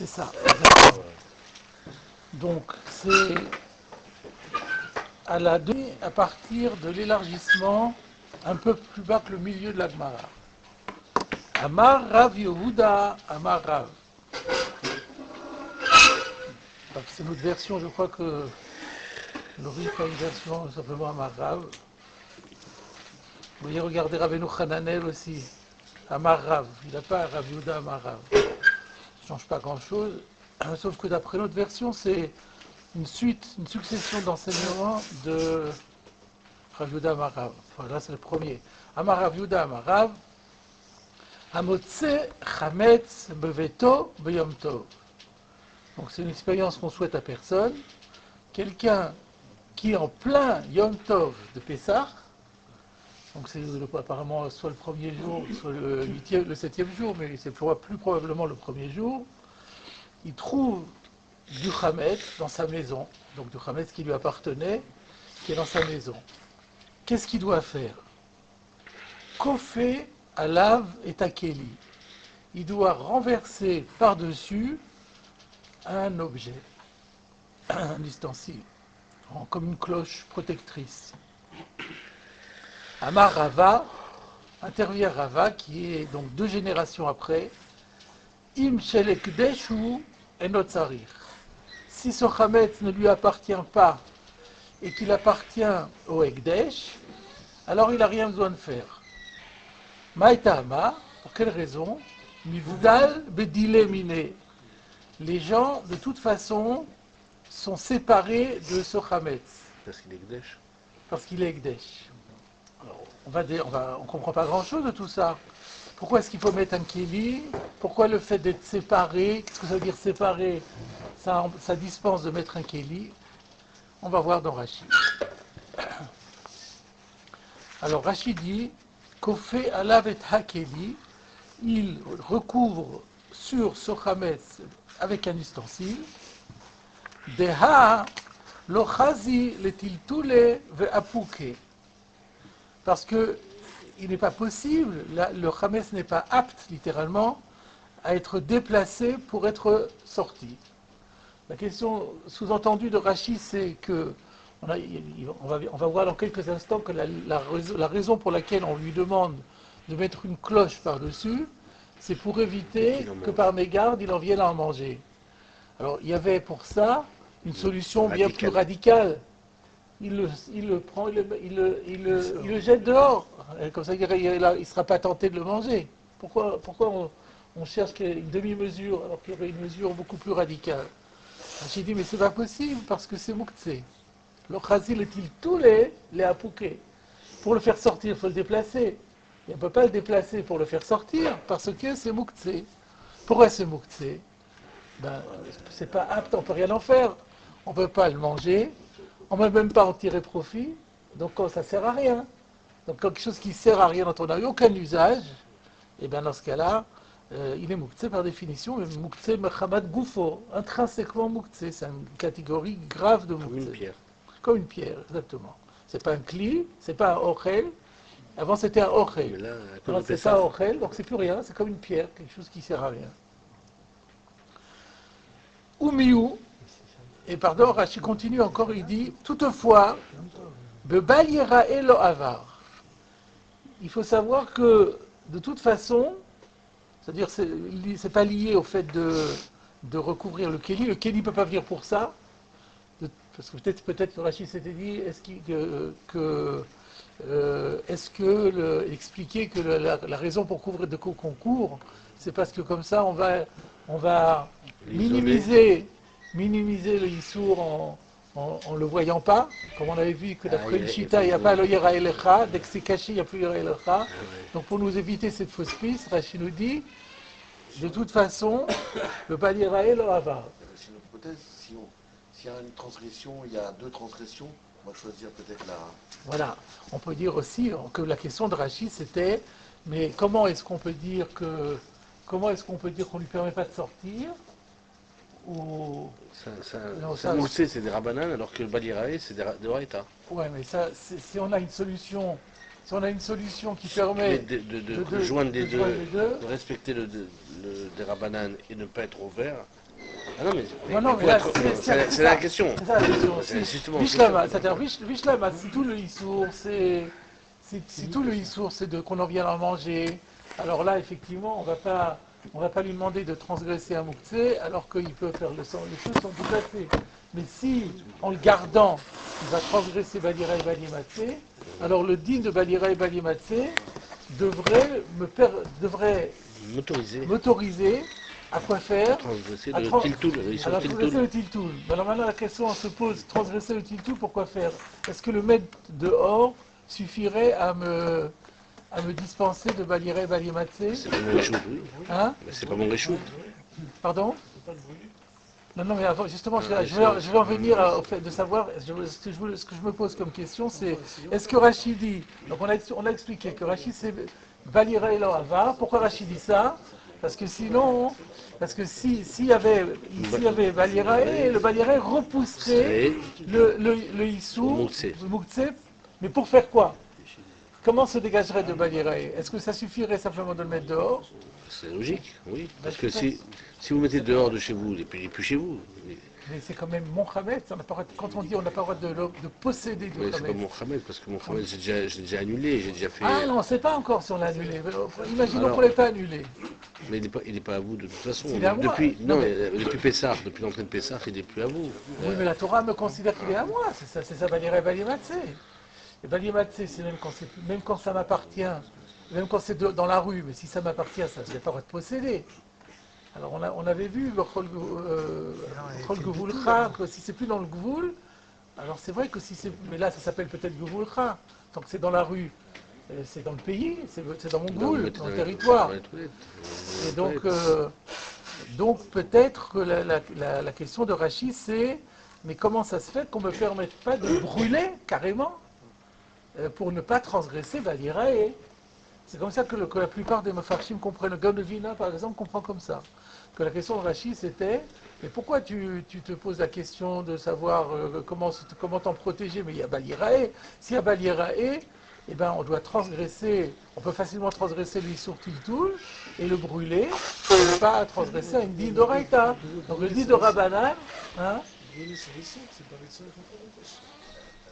ça, exactement. Donc, c'est à partir de l'élargissement un peu plus bas que le milieu de la Gemara. Amar Rav Yehuda, Amar Rav. C'est notre version, je crois que Loris a une version simplement Amar Rav. Vous voyez, regardez Rabbeinu Hananel aussi. Amar Rav, il n'a pas Rav Yehuda Amar Rav. Ça ne change pas grand-chose, sauf que d'après notre version, c'est une succession d'enseignements de Rav Yehuda Amar Rav. Voilà, c'est le premier. Amar Rav Yehuda Amar Rav, Amotse Chametz Beveto Beyom Tov. Donc c'est une expérience qu'on souhaite à personne. Quelqu'un qui est en plein Yom Tov de Pessah, donc c'est apparemment soit le premier jour, soit le septième jour, mais c'est plus probablement le premier jour, il trouve du Chametz dans sa maison, donc du Chametz qui lui appartenait, qui est dans sa maison. Qu'est-ce qu'il doit faire? Kofé alav et takeli. Il doit renverser par-dessus un objet, un ustensile, comme une cloche protectrice. Amar Rava, intervient Rava, qui est donc 2 générations après, Im shel ekdeshu enot tzarich. Si ce chametz ne lui appartient pas et qu'il appartient au ekdesh, alors il n'a rien besoin de faire. Maïtama, pour quelle raison? Mivdal bedile mine. Les gens, de toute façon, sont séparés de ce chametz. Parce qu'il est ekdesh. Parce qu'il est ekdesh. On ne comprend pas grand-chose de tout ça. Pourquoi est-ce qu'il faut mettre un kéli? Pourquoi le fait d'être séparé? Qu'est-ce que ça veut dire séparé? Ça dispense de mettre un kéli. On va voir dans Rashi. Alors Rashi dit Kofé alav et hakeli, il recouvre sur ce chametz avec un ustensile. Deha lo chazi le tiltule ve apuke. Parce que il n'est pas possible, le chametz n'est pas apte, littéralement, à être déplacé pour être sorti. La question sous-entendue de Rashi, c'est que, on va voir dans quelques instants que la raison pour laquelle on lui demande de mettre une cloche par-dessus, c'est pour éviter que par mégarde, il en vienne à en manger. Alors, il y avait pour ça une solution bien plus radicale. Il le prend, il le jette dehors. Comme ça, il ne sera pas tenté de le manger. Pourquoi on cherche une demi-mesure alors qu'il y aurait une mesure beaucoup plus radicale? J'ai dit, mais c'est pas possible parce que c'est mouktsé. Le chazil est-il tous les apouqués? Pour le faire sortir, il faut le déplacer. Et on ne peut pas le déplacer pour le faire sortir parce que c'est mouktsé. Pourquoi c'est mouktsé? C'est pas apte, on ne peut rien en faire. On ne peut pas le manger. On ne peut même pas en tirer profit, donc ça ne sert à rien. Donc quelque chose qui ne sert à rien, dont on n'a eu aucun usage, et bien dans ce cas-là, il est mouktsé par définition, mais mouktsé mechamat goufo, intrinsèquement mouktsé, c'est une catégorie grave de mouktsé. Comme une pierre. Comme une pierre, exactement. C'est pas un kli, c'est pas un ochel. Avant c'était un ochel. Maintenant c'est pas un ochel, donc c'est plus rien, c'est comme une pierre, quelque chose qui ne sert à rien. Oumiou. Et pardon, Rashi continue encore, il dit, toutefois, Bebal Yerae lo avar. Il faut savoir que, de toute façon, c'est-à-dire, c'est pas lié au fait de recouvrir le kéli. Le kéli ne peut pas venir pour ça. Parce que peut-être que Rashi s'était dit, expliquer que la raison pour couvrir de qu'on court, c'est parce que comme ça, on va minimiser le Yissour en le voyant pas, comme on avait vu que d'après une chita, il n'y a pas le Yera Elecha, dès que c'est caché, il n'y a plus Yera Elecha. Donc pour nous éviter cette fausse piste, Rashi nous dit, de toute façon, le pas Yera Elecha. C'est une hypothèse, s'il y a une transgression, il y a 2 transgressions, on va choisir peut-être la... Voilà, on peut dire aussi que la question de Rashi c'était, mais comment est-ce qu'on peut dire qu'on lui permet pas de sortir? Mouktsé, c'est des Rabbanan, alors que le Balirae, c'est des Oraïta. Ouais, mais ça, si on a une solution qui permet de joindre les deux, de respecter des Rabbanan et ne pas être ouvert, Ah non, mais Non, mais là, c'est la question. C'est ça la question. C'est justement. Vishlama, c'est-à-dire Vishlama, si tout le Issour, si tout le Issour, c'est qu'on en vient à manger, alors là, effectivement, on va pas lui demander de transgresser un Mouktsé, alors qu'il peut faire les choses sont tout à fait. Mais si, en le gardant, il va transgresser Balira et Balimatsé, alors le digne de Balira et Balimatsé devrait m'autoriser à quoi faire? Transgresser À le trans- tiltoul, ils sont Alors, transgresser tiltoul. le tiltoul. Alors maintenant, la question se pose, transgresser le tiltoul, pourquoi faire? Est-ce que le maître dehors suffirait à me dispenser de Baliré et Balimatsé? C'est pas mon réchoute, oui. Hein? C'est pas mon réchoute. Pardon? Non, mais avant, justement, Ah, je vais en venir au fait de savoir, ce que je me pose comme question, c'est, est-ce que Rachid dit, donc on a expliqué que Rachid c'est Balira et Ava, pourquoi Rachid dit ça? Parce que sinon, s'il y avait Balirae, le Balirae repousserait le Issou, le Mouktsé, mais pour faire quoi? Comment se dégagerait de Balirae? Est-ce que ça suffirait simplement de le mettre dehors? C'est logique, oui. Parce que si vous mettez dehors de chez vous, il n'est plus chez vous. Mais c'est quand même mon Khamet. Quand on dit on n'a pas le droit de posséder du Mais c'est pas Khamet. mon Khamet, parce que mon Khamet, j'ai déjà annulé, j'ai déjà fait. Ah non, on ne sait pas encore si on l'a annulé. Imaginons Alors, qu'on ne l'ait pas annulé. Mais il n'est pas à vous de toute façon. Il est à moi. Depuis Pessah, depuis l'entrée de Pessah, il n'est plus à vous. Oui, mais la Torah me considère qu'il est à moi. C'est ça Balirae Balimatsé. Et Balimatsé, c'est même quand ça m'appartient, même quand c'est dans la rue, mais si ça m'appartient, ça ne vais pas être possédé. Alors on avait vu Chol Gvulcha, que si c'est plus dans le Gvoul, alors c'est vrai que si c'est. Mais là ça s'appelle peut-être Gvulcha. Tant que c'est dans la rue, c'est dans le pays, c'est dans mon Gvoul, dans le territoire. Et donc peut-être que la question de Rachid c'est mais comment ça se fait qu'on ne me permette pas de brûler carrément pour ne pas transgresser Balirae? C'est comme ça que la plupart des Mefarshim comprennent. Le Gaon par exemple, comprend comme ça. Que la question de Rachid, c'était mais pourquoi tu te poses la question de savoir comment t'en protéger? Mais il y a Balirae. S'il y a Balirae, eh ben, on doit transgresser, on peut facilement transgresser l'Issour Tiltoul et le brûler, pour ne pas transgresser un din d'Oraïta. Donc le din de Rabbanan, hein,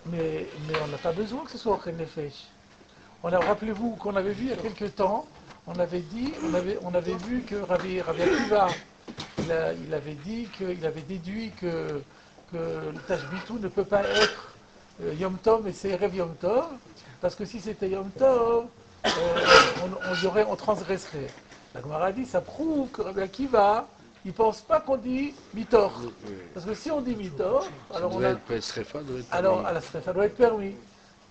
mais on n'a pas besoin que ce soit au Nefesh. Rappelez-vous qu'on avait vu il y a quelques temps, on avait vu que Rabbi Akiva, il avait dit qu'il avait déduit que le Tashbitou ne peut pas être Yom Tov et c'est Erev Yom Tov, parce que si c'était Yom Tov, on transgresserait. La Gemara dit, ça prouve que Rabbi Akiva, il ne pense pas qu'on dit Mitor. Parce que si on dit Mitor, alors la Srefa doit être permis. Alors, à la Srefa doit être permis.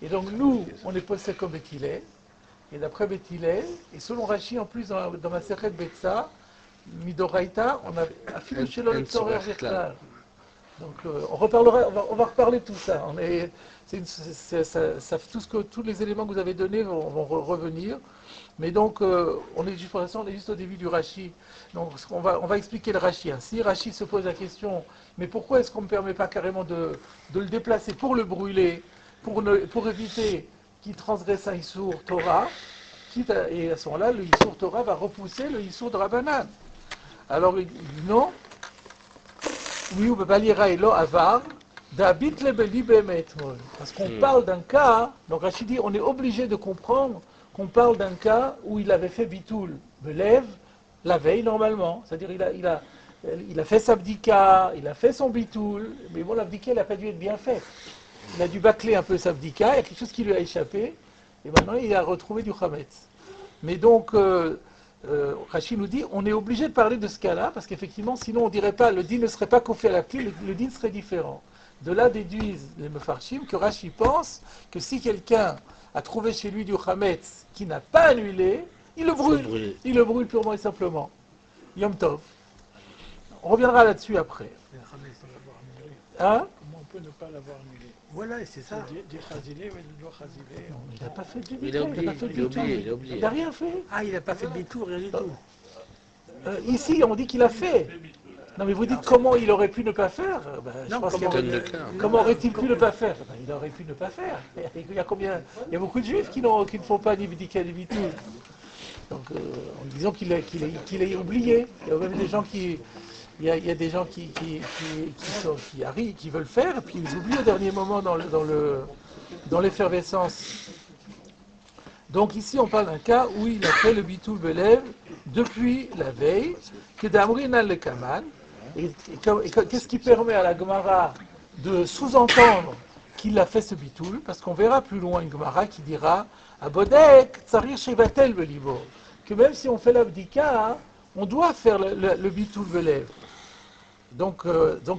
Et donc nous, on est possède comme Bethilel, et d'après Bethilel, et selon Rashi en plus dans ma Sechet Betsa, Midoraïta, on a affiché chez le Tzorer Verklal. Donc on va reparler de tout ça. Tous les éléments que vous avez donnés vont revenir. Mais donc, on est juste au début du Rashi. Donc on va expliquer le Rashi. Si Rashi se pose la question, mais pourquoi est-ce qu'on ne me permet pas carrément de le déplacer pour le brûler, pour éviter qu'il transgresse un Issour Torah, et à ce moment-là, le Issour Torah va repousser le Issour de Rabbanan. Alors il dit non. Parce qu'on parle d'un cas, donc Rachid dit, on est obligé de comprendre qu'on parle d'un cas où il avait fait bitoul, Belev, la veille normalement, c'est-à-dire il a fait sa bdika, il a fait son bitoul, mais bon, la bdika, elle n'a pas dû être bien faite. Il a dû bâcler un peu sa bdika, il y a quelque chose qui lui a échappé, et maintenant il a retrouvé du chametz. Mais donc, Rachid nous dit, on est obligé de parler de ce cas-là, parce qu'effectivement, sinon on dirait pas, le din ne serait pas confié à la clé, le din serait différent. De là déduisent les mefarshim que Rachid pense que si quelqu'un a trouvé chez lui du chametz qui n'a pas annulé, il le brûle. Il le brûle purement et simplement. Yom Tov. On reviendra là-dessus après. Hein? Comment on peut ne pas l'avoir annulé? Voilà, c'est ça. Des chazilés, mais de chazilés. Il n'a pas fait du Il a oublié. Il n'a rien fait. Ah, il n'a pas fait demi-tour, rien du tout. Ici, on dit qu'il a fait. Non, mais vous dites comment il aurait pu ne pas faire? Non, comment aurait-il pu ne pas faire? Il aurait pu ne pas faire. Il y a combien? Il y a beaucoup de juifs qui ne font pas ni bidika ni bitul. Donc, en disant qu'il a oublié. Il y a même des gens qui il y a des gens qui arrivent, qui veulent faire, et puis ils oublient au dernier moment dans l'effervescence. Donc ici, on parle d'un cas où il a fait le bitul belev depuis la veille, que d'amrin le kaman. Et qu'est-ce qui permet à la Gemara de sous-entendre qu'il a fait ce bitul? Parce qu'on verra plus loin une Gemara qui dira Abodek tsarir shevatel belibo, que même si on fait l'abdika, on doit faire le bitul belev. Donc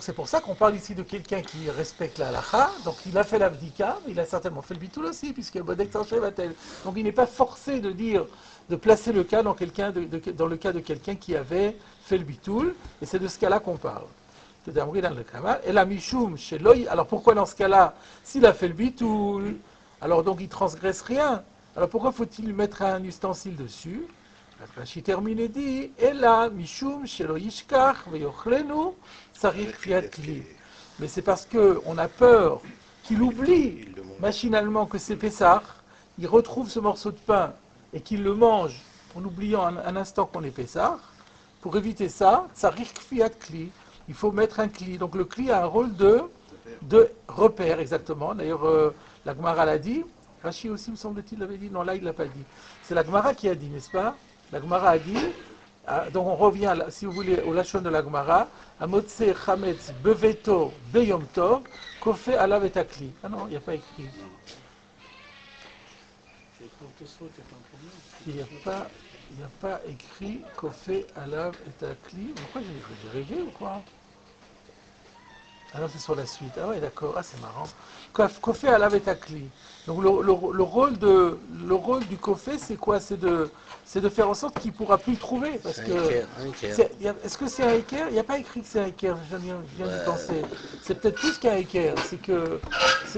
c'est pour ça qu'on parle ici de quelqu'un qui respecte la halakha. Donc il a fait l'abdika, mais il a certainement fait le bitul aussi, puisque Bodek Tsar Shevatel. Donc il n'est pas forcé de placer le cas dans le cas de quelqu'un qui avait fait le bitul, et c'est de ce cas-là qu'on parle. Et la mishum chez l'oï. Alors pourquoi dans ce cas-là, s'il a fait le bitul, alors donc il transgresse rien. Alors pourquoi faut-il mettre un ustensile dessus? Rashi termine et dit, et là, mishum shelo yishkach veyochlenu sarich fiat kli. Mais c'est parce qu'on a peur qu'il oublie machinalement que c'est Pessah, il retrouve ce morceau de pain et qu'il le mange en oubliant un instant qu'on est Pessah. Pour éviter ça, sarich fiat kli, il faut mettre un kli. Donc le kli a un rôle de repère, exactement. D'ailleurs, la Gemara l'a dit. Rashi aussi, me semble-t-il, l'avait dit. Non, là, il ne l'a pas dit. C'est la Gemara qui a dit, n'est-ce pas? La Gemara a dit, donc on revient, si vous voulez, au lachon de la Gemara, Amotse Chametz Beveto Beyom Tov, Kofe Alav et Akli. Ah non, il n'y a pas écrit. Il n'y a pas écrit Kofe Alav et Akli. Pourquoi j'ai rêvé ou quoi? Ah non, c'est sur la suite. Ah ouais, d'accord. Ah, c'est marrant. Kofé alav et akli. Donc le rôle du kofé, c'est quoi? C'est de faire en sorte qu'il ne pourra plus le trouver. Parce que est-ce que c'est un équerre? Il n'y a pas écrit que c'est un équerre. Je viens d'y penser. C'est peut-être plus qu'un équerre. C'est que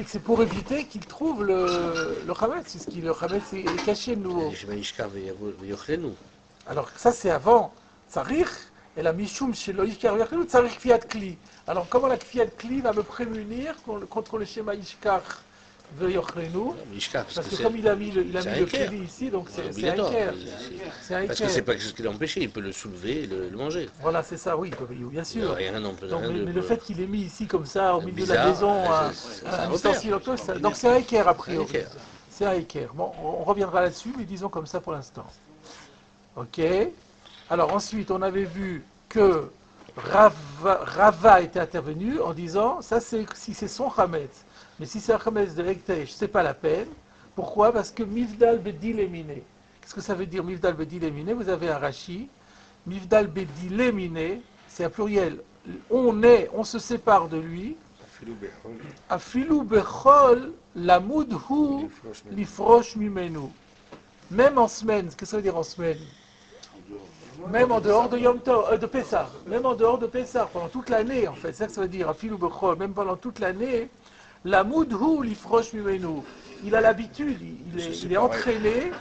c'est pour éviter qu'il trouve le chametz. Le chametz est caché de nouveau. Alors ça, c'est avant. Sarich. Et la mishum chez l'oïshkar v'yachenu tzarich kfiat kli. Alors comment la kfiat kli va me prémunir contre le schéma ishkar v'yochrenu? Parce que comme il a mis le kli ici, donc c'est un équerre. Parce que c'est pas quelque chose qui l'a empêché, il peut le soulever et le manger. Voilà, c'est ça, oui, bien sûr. Mais le de... fait qu'il ait mis ici comme ça, au milieu de la maison, un ustensile, donc c'est un équerre a priori. C'est un équerre. Bon, on reviendra là-dessus, mais disons comme ça pour l'instant. Ok. Alors ensuite, on avait vu que Rava était intervenu en disant, ça c'est si c'est son chametz, mais si c'est un chametz de Ektesh, c'est pas la peine. Pourquoi? Parce que Mivdal Bedil Emine. Qu'est-ce que ça veut dire Mivdal Bedil Emine? Vous avez un Rashi. Mivdal Bedil Emine, c'est un pluriel. On se sépare de lui. Afilu Bechol Lamudhu Lifrosh Mimenu. Même en semaine, qu'est-ce que ça veut dire en semaine? Même en dehors de Yom Tov, de Pessah, même en dehors de Pessah, pendant toute l'année en fait, c'est ça que ça veut dire, Afilou Bechol, même pendant toute l'année, la Moudhou l'ifrosh mimenu, il a l'habitude, il est entraîné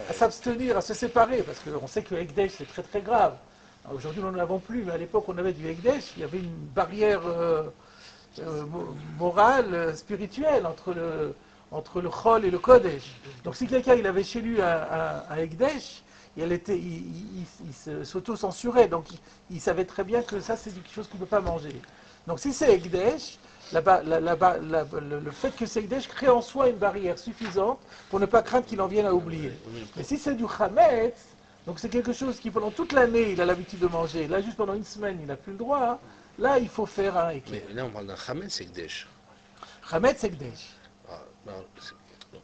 à s'abstenir, à se séparer, parce qu'on sait que le Ekdesh c'est très très grave. Aujourd'hui nous n'en avons plus, mais à l'époque on avait du Ekdesh, il y avait une barrière morale, spirituelle entre le Chol et le Kodesh. Donc si quelqu'un il avait chez lui un Ekdesh, il s'auto-censurait, donc il savait très bien que ça c'est quelque chose qu'il ne peut pas manger. Donc si c'est Ekdesh, le fait que c'est Ekdesh crée en soi une barrière suffisante pour ne pas craindre qu'il en vienne à oublier. Mais si c'est du Chametz, donc c'est quelque chose qui pendant toute l'année il a l'habitude de manger, là juste pendant une semaine il n'a plus le droit, là il faut faire un Ekdesh. Mais là on parle d'un Chametz Ekdesh. Chametz Ekdesh.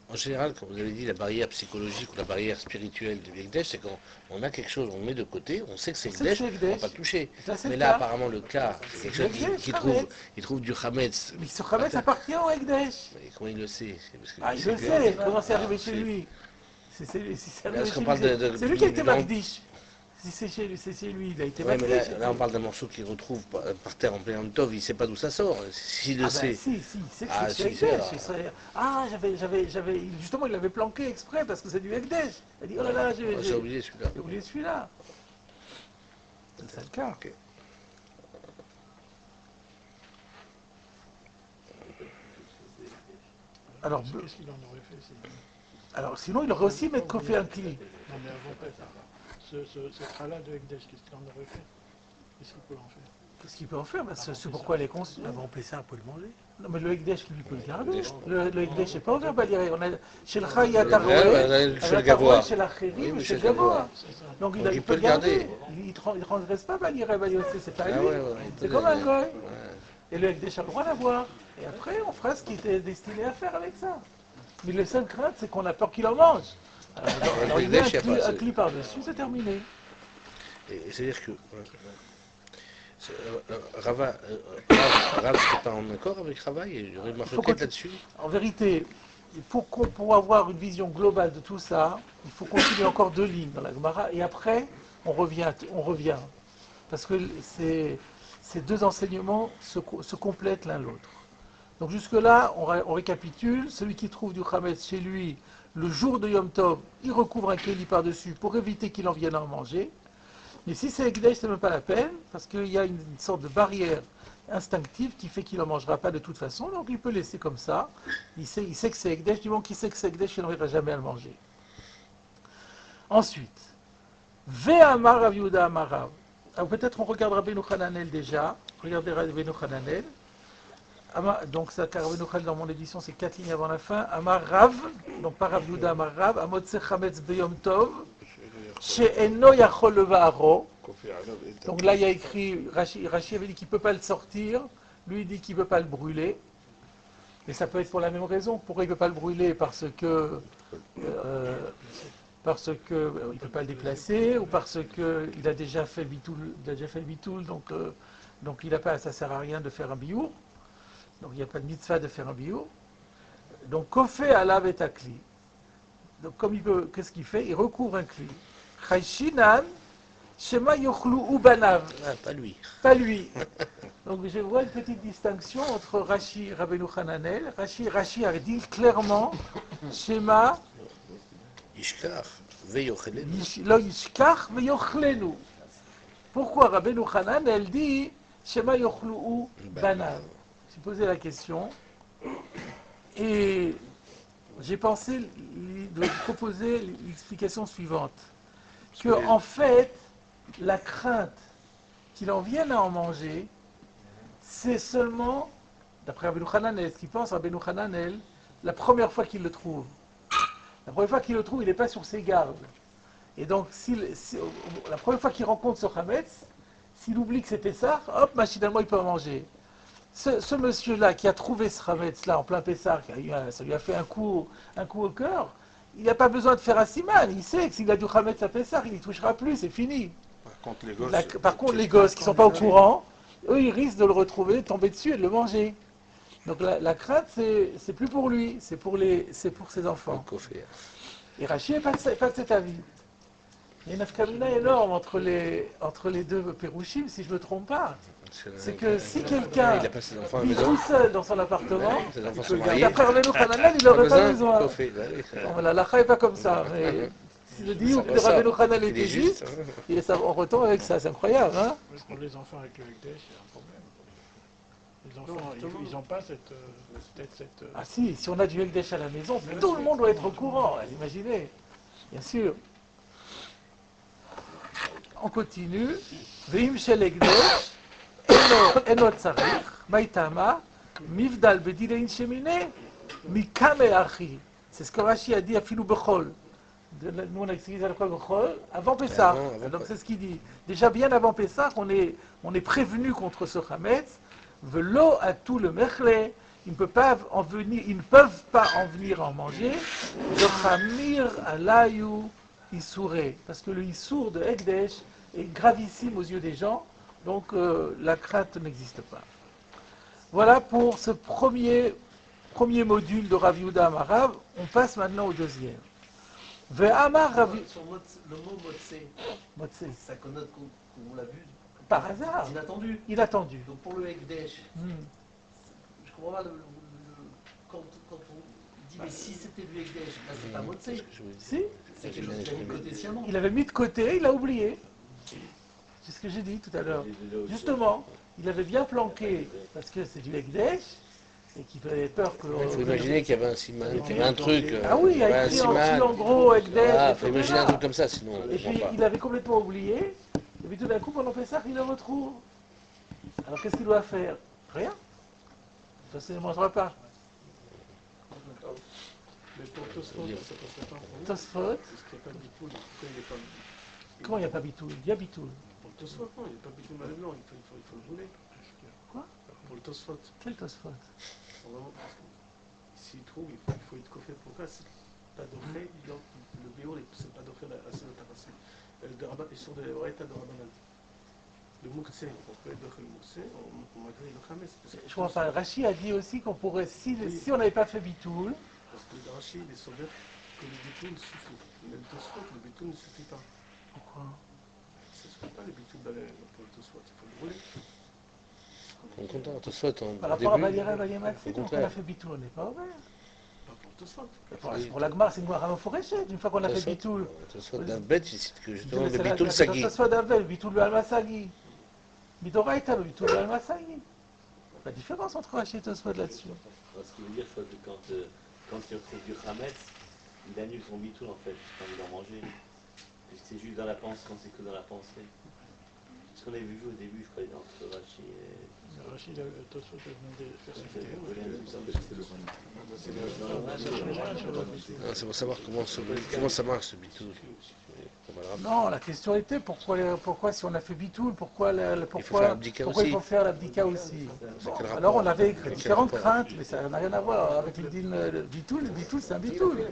En général, comme vous avez dit, la barrière psychologique ou la barrière spirituelle du Ekdesh, c'est quand on a quelque chose, on le met de côté, on sait que c'est Ekdesh, on ne va pas toucher. Mais là, apparemment, le cas, c'est quelque chose qu'il trouve du Chametz. Mais ce Chametz appartient au Ekdesh. Et comment il le sait? Il le sait, comment c'est arrivé chez lui? C'est lui qui a été Magdish. Si c'est chez lui, il a été Magdish. Mais là, on parle d'un morceau qu'il retrouve par terre en plein Tov, il ne sait pas d'où ça sort. S'il le sait. Si, c'est justement, il l'avait planqué exprès parce que c'est du Ekdesh. Il a dit, oh là là, j'ai oublié celui-là. J'ai oublié celui-là. C'est le cas. Okay. Alors, qu'est-ce qu'il en aurait fait alors, sinon, il aurait aussi mis Kofé un cli. Non, mais avant, ce tras-là de Ekdesh, qu'est-ce qu'il en aurait fait? Qu'est-ce qu'il peut en faire? Qu'est-ce qu'il peut en faire? C'est pourquoi elle est conçue. Avant Pessah, on peut le manger. Non, mais le Ekdesh, lui, peut le garder. Le Le Ekdesh n'est pas ouvert, Baliré. Chez le Chai, il y a Ouais, Taroué, chez le Gavois. chez la Oui, Chéri, mais chez le chez le Gavois. Donc Donc, il peut le garder. garder. Il ne transgresse pas Baliré, Baliré, c'est pas Ah lui. ouais, ouais, C'est il comme peut un le- goy. Ouais. Et le Ekdesh a le droit d'avoir. Et après, on fera ce qui était destiné à faire avec ça. Mais la seule crainte, c'est qu'on a peur qu'il en mange. Alors il met Ekdesh, il y a pas, un c'est- cli par-dessus, c'est terminé. Et c'est-à-dire que Rava, c'était pas en accord avec Rava, il y aurait une Faut marque qu'on- là-dessus. En vérité, pour avoir une vision globale de tout ça, il faut continuer encore 2 lignes dans la Gemara et après, on revient. Parce que ces 2 enseignements se complètent l'un l'autre. Donc jusque-là, on récapitule. Celui qui trouve du Chametz chez lui le jour de Yom Tov, il recouvre un kéli par-dessus pour éviter qu'il en vienne à en manger. Mais si c'est Ekdesh, c'est même pas la peine, parce qu'il y a une sorte de barrière instinctive qui fait qu'il n'en mangera pas de toute façon, donc il peut laisser comme ça. Il sait que c'est Ekdesh, du moment qu'il sait que c'est Ekdesh, il n'arrivera jamais à le manger. Ensuite, Ve'amar Rav Yehuda Amar Rav. Alors peut-être on regarde Rabbeinu Hananel déjà. Regardez Rabbeinu Hananel. Donc ça, car Rabbeinu Hananel dans mon édition, c'est 4 lignes avant la fin. Amar Rav, donc pas Rav Yehuda Amar Rav, Amotse Chametz Beyom Tov. She'eno yachol leva'aro. Donc là, il y a écrit, Rashi avait dit qu'il ne peut pas le sortir, lui il dit qu'il ne peut pas le brûler. Mais ça peut être pour la même raison. Pourquoi il ne peut pas le brûler? Parce que il ne peut pas le déplacer, ou parce qu'il a déjà fait le bitoul, donc il n'a pas, ça ne sert à rien de faire un biour. Donc il n'y a pas de mitzvah de faire un biour. Donc kofé alav et akli. Donc comme il peut, qu'est-ce qu'il fait? Il recouvre un cli. Chayshinan, shema yochlu ubanav. Ah, pas lui. Pas lui. Donc je vois une petite distinction entre Rashi et Rabbeinu Hananel. Rashi a dit clairement, shema Ishkar, veillochelenu. lo yishkach veyochlenu. Pourquoi Rabbeinu Hananel dit shema yochlu ubanav? J'ai posé la question et j'ai pensé de proposer l'explication suivante. Que en fait, la crainte qu'il en vienne à en manger, c'est seulement, d'après Rabbeinu Hananel, ce qu'il pense Rabbeinu Hananel, la première fois qu'il le trouve. La première fois qu'il le trouve, il n'est pas sur ses gardes. Et donc, la première fois qu'il rencontre ce Hametz, s'il oublie que c'était ça, hop, machinalement, il peut en manger. Ce monsieur-là qui a trouvé ce Hametz-là en plein Pessah, ça lui a fait un coup au cœur, il n'a pas besoin de faire un siman. Il sait que s'il a du Hametz à Pessah, il n'y touchera plus, c'est fini. Par contre, les gosses qui ne sont pas au courant, eux, ils risquent de le retrouver, de tomber dessus et de le manger. Donc la crainte, c'est plus pour lui, c'est pour ses enfants. Et Rashi n'est pas de cet avis. Il y a une afkamina énorme entre les 2 Pérouchim, si je ne me trompe pas. C'est que si quelqu'un vit tout seul dans son appartement, d'après Rabbeinu Hananel, il n'aurait pas besoin. Bon, la lacha n'est pas comme ça. Mais si le diouk de Rabbeinu Hananel était juste, et ça, on retombe avec ça, c'est incroyable. Hein? Mais pour les enfants avec le Ekdesh, il y a un problème. Les enfants, ils n'ont pas cette Ah si on a du Ekdesh à la maison, tout le monde doit être au courant, imaginez. Bien sûr. On continue. Veim shel Ekdesh, eno tzarich, maitama, mivdal bedilein shemine, mikame achi. C'est ce que Rashi a dit à Filou Bechol. Nous on a expliqué quoi Bechol avant Pessah. Donc c'est ce qu'il dit. Déjà bien avant Pessah, on est prévenu contre ce Hametz. Velo à tout le merchle. Ils ne peuvent pas en venir en manger. Le Hamir alayou Issouré. Parce que le Issour de Ekdesh est gravissime aux yeux des gens. Donc la crainte n'existe pas. Voilà pour ce premier module de Rav Yehuda Amar Rav. On passe maintenant au deuxième. Ve'amar Rav... Le mot motse, ça connote qu'on l'a vu Par hasard. inattendu. Inattendu. Donc pour le Ekdesh, je comprends pas quand on dit mais si c'était du Ekdesh, là c'est pas motse. Si. C'est quelque chose qu'il a mis de côté sciemment. Il avait mis de côté, il a oublié. C'est ce que j'ai dit tout à l'heure. Justement, il avait bien planqué, parce que c'est du Ekdesh, et qu'il avait peur que... Il faut imaginer qu'il y avait un siman, qu'il y avait un truc. Ah oui, il y a écrit en gros Ekdesh. Il faut imaginer un truc comme ça, sinon on Et ne comprend puis pas. il avait complètement oublié, et puis tout d'un coup, pendant Pessah, il le retrouve. Alors qu'est-ce qu'il doit faire? Rien. Ça, il ne mangera pas. Mais pour Tosfot, ça passerait pas pour nous. Tosfot. Parce qu'il n'y a pas de bitoul. Pourquoi il n'est pas... Comment il n'y a pas bitoul? Il y a bitoul. Pour le Tosfot, non, il n'y a pas bitoul malais blanc, il faut le brûler. Quoi? Pour le Tosfot. Quel Tosfot? Vraiment, parce que s'il trouve, il faut être coffé pour ça. C'est pas d'offre, le béour, c'est pas d'offre à ce tarassi. Le rabat est sur de l'état de rabanan. Le moukse, on peut être d'offre le moukse, malgré le khames. Je crois pas. Rachi a dit aussi qu'on pourrait, si on n'avait pas fait bitoul. Parce que le Rachi, il est sur que le bitoul suffit. Mais le Tosfot, le bitoul ne suffit pas. Pourquoi? Ça ne suffit pas le bitoul pour le Tosfot, il faut le brûler. On est content, Tosfot, par rapport à Valira, Valiamatsi, donc on a fait bitoul, on n'est pas ouvert. Pas pour le Tosfot. Pour la Gmar, c'est une Gmar Foréchet. Une fois qu'on a fait bitoul. Tosfot d'un bête, il cite que justement le bitoul sagui. Tosfot d'un bête, bitoul le almasagi. Bidoraïta, le bitoul le almasagi. La différence entre Rachi et Tosfot là-dessus. Ce qui veut dire que quand il retrouve du Hametz, il annule son bitoul en fait, quand il en manger. Puisque c'est juste dans la pensée, quand c'est que dans la pensée. Ce qu'on avait vu au début, je crois, entre Rachi et... Rachi, Tosfot a demandé de faire C'est pour savoir comment ça marche ce bitoul. Non, la question était pourquoi si on a fait bitoul, pourquoi il faut faire l'abdika aussi. Bon, alors on avait différentes craintes, mais ça n'a rien à voir avec le din bitoul. Le bitoul, c'est un bitoul.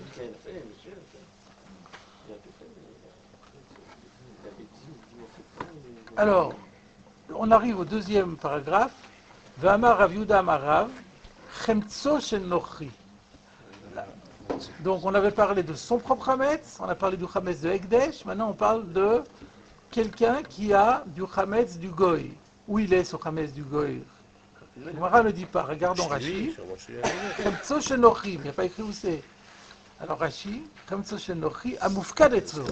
Alors, on arrive au deuxième paragraphe. V'amar Rav Yehuda amar Rav, chemtso shel nochri. Donc on avait parlé de son propre Hametz, on a parlé du Hametz de Ekdesh, maintenant on parle de quelqu'un qui a du Hametz du Goy. Où il est ce Hametz du Goy? Le Gemara ne dit pas, regardons Rashi. Chemtso shel nochri, il n'y a pas écrit où c'est. Alors Rashi, chemtso shel nochri, amufkad etzlo.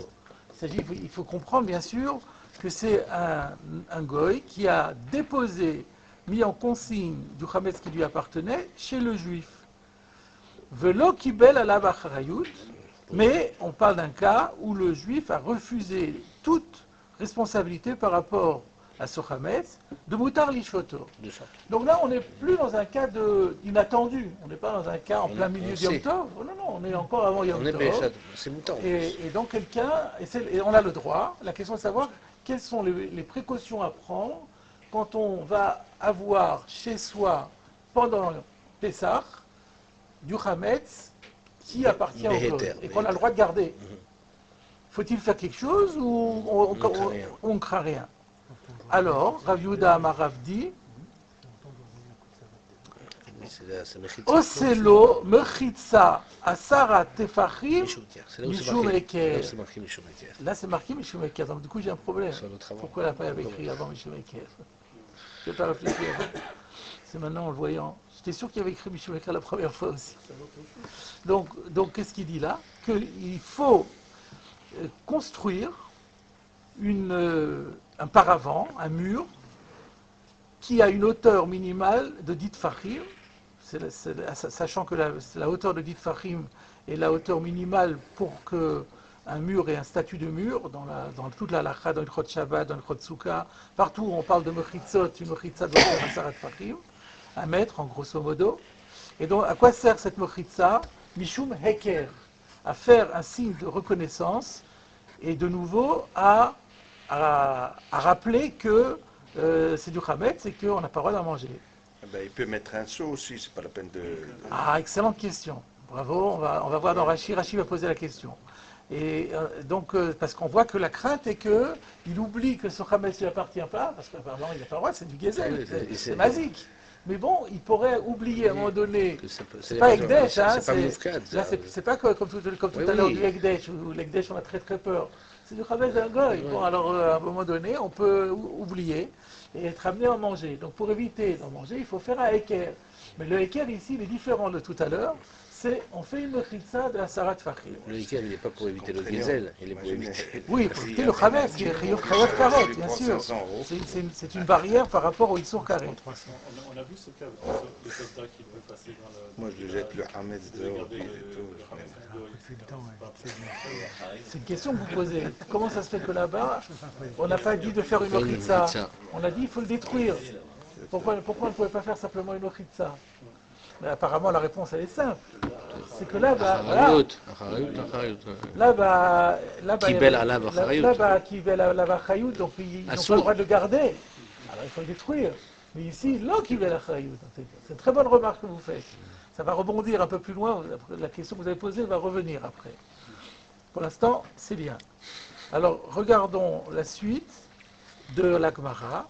Il faut comprendre bien sûr que c'est un Goy qui a déposé, mis en consigne du Hametz qui lui appartenait chez le Juif. Velo kibel alav acharayut, mais on parle d'un cas où le Juif a refusé toute responsabilité par rapport à ce Hametz de mutar lishvoto. Donc là, on n'est plus dans un cas inattendu, on n'est pas dans un cas en plein milieu du Yom Tov. Non, on est encore avant Yom Tov. C'est moutant. Et donc quelqu'un, et on a le droit, la question est de savoir quelles sont les précautions à prendre quand on va avoir chez soi, pendant Pessah, du Hametz qui appartient au Goy et qu'on a le droit de garder. Faut-il faire quelque chose ou on ne craint rien? Alors, Rav Yehuda amar Rav dit Oselo mechitza asara tefachim mishum eker. Là, c'est marqué mishum eker. Donc, du coup, j'ai un problème. Pourquoi elle n'a pas écrit avant mishum eker? Je n'ai pas réfléchi avant. C'est maintenant en le voyant. J'étais sûr qu'il y avait écrit mishum eker la première fois aussi. Donc qu'est-ce qu'il dit là? Qu'il faut construire un paravent, un mur, qui a une hauteur minimale de 10 tfachim, sachant que la hauteur de 10 tfachim est la hauteur minimale pour qu'un mur ait un statut de mur, dans toute la lacha, dans le Chot Shabbat, dans le Chot Souka, partout où on parle de mechitzot, une mechitza doit faire un sarat tfachim, 1 mètre en grosso modo. Et donc à quoi sert cette mechitza? Mishum heker, à faire un signe de reconnaissance et de nouveau à rappeler que c'est du Hametz et qu'on n'a pas le droit d'en manger. Il peut mettre un seau aussi, c'est pas la peine de... Ah, excellente question. Bravo, on va voir dans Rashi. Rashi va poser la question. Et donc, parce qu'on voit que la crainte est qu'il oublie que ce Hametz ne lui appartient pas, parce qu'apparemment il n'a pas le droit, c'est du Gezel, c'est mazik. Mais bon, il pourrait oublier à un moment donné. C'est pas Ekdesh, hein, c'est pas comme tout à l'heure du Ekdesh, où l'Ekdesh on a très très peur. C'est du Hametz d'un Goy. Bon, alors à un moment donné, on peut oublier et être amené à en manger. Donc pour éviter d'en manger, il faut faire un Eker. Mais le Eker ici, il est différent de tout à l'heure. on fait une mechitza de la Sarat Fachim. Le Ikel, il n'est pas pour éviter le diesel, il est pour éviter. Oui, pour éviter le Chametz, qui est Chayav Karet, bien sûr. C'est une barrière par rapport au Issur Karet. On a vu ce cas, le soldat qui veut passer dans le... Moi, je jette le Hametz dehors. C'est une question que vous posez. Comment ça se fait que là-bas, on n'a pas dit de faire une mechitza? On a dit qu'il faut le détruire. Pourquoi on ne pouvait pas faire simplement une mechitza? Mais apparemment, la réponse, elle est simple. C'est que là-bas, Kibel Alav Chayut, donc ils n'ont pas le droit de le garder. Alors il faut le détruire. Mais ici, là, Kibel Chayut. C'est une très bonne remarque que vous faites. Ça va rebondir un peu plus loin. La question que vous avez posée va revenir après. Pour l'instant, c'est bien. Alors, regardons la suite de la Gemara.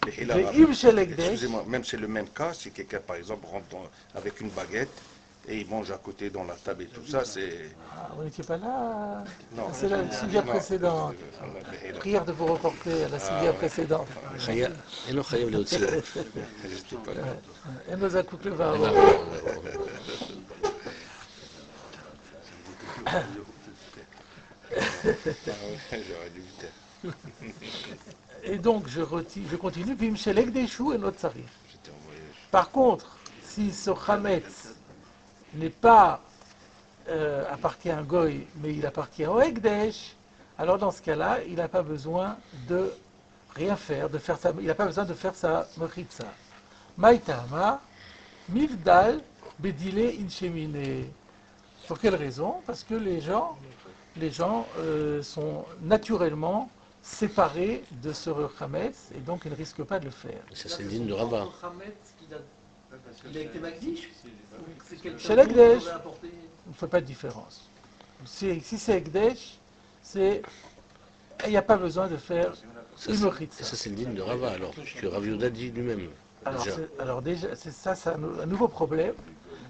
Excusez-moi, même c'est le même cas, si quelqu'un par exemple rentre avec une baguette et il mange à côté dans la table et tout ça, c'est... Ah, vous n'étiez pas là? Non. C'est la suivie précédente. Prière de vous reporter à la suivie précédente. Et non, Chayav le Otsi. Et nous a coupé le vin. J'aurais dû vous taire. Et donc, je continue. Bimshelek Deshu et notre Sarif. Par contre, si ce Chametz n'est pas appartient à un Goy, mais il appartient au Ekdesh, alors dans ce cas-là, il n'a pas besoin de rien faire, il n'a pas besoin de faire sa mechitza. Maïtama, Mivdal, Bedile Inchemine. Pour quelle raison? Parce que les gens sont naturellement séparés de ce Chametz et donc ils ne risquent pas de le faire. Ça, c'est le digne de Rabat. Il a été Magdish? Chez l'Ekdesh, il ne fait pas de différence. Si c'est Ekdesh, il n'y a pas besoin de faire une mechitza. Ça, c'est le digne de Rabat, alors, puisque Rav Yehuda dit lui-même. Alors déjà, c'est un nouveau problème.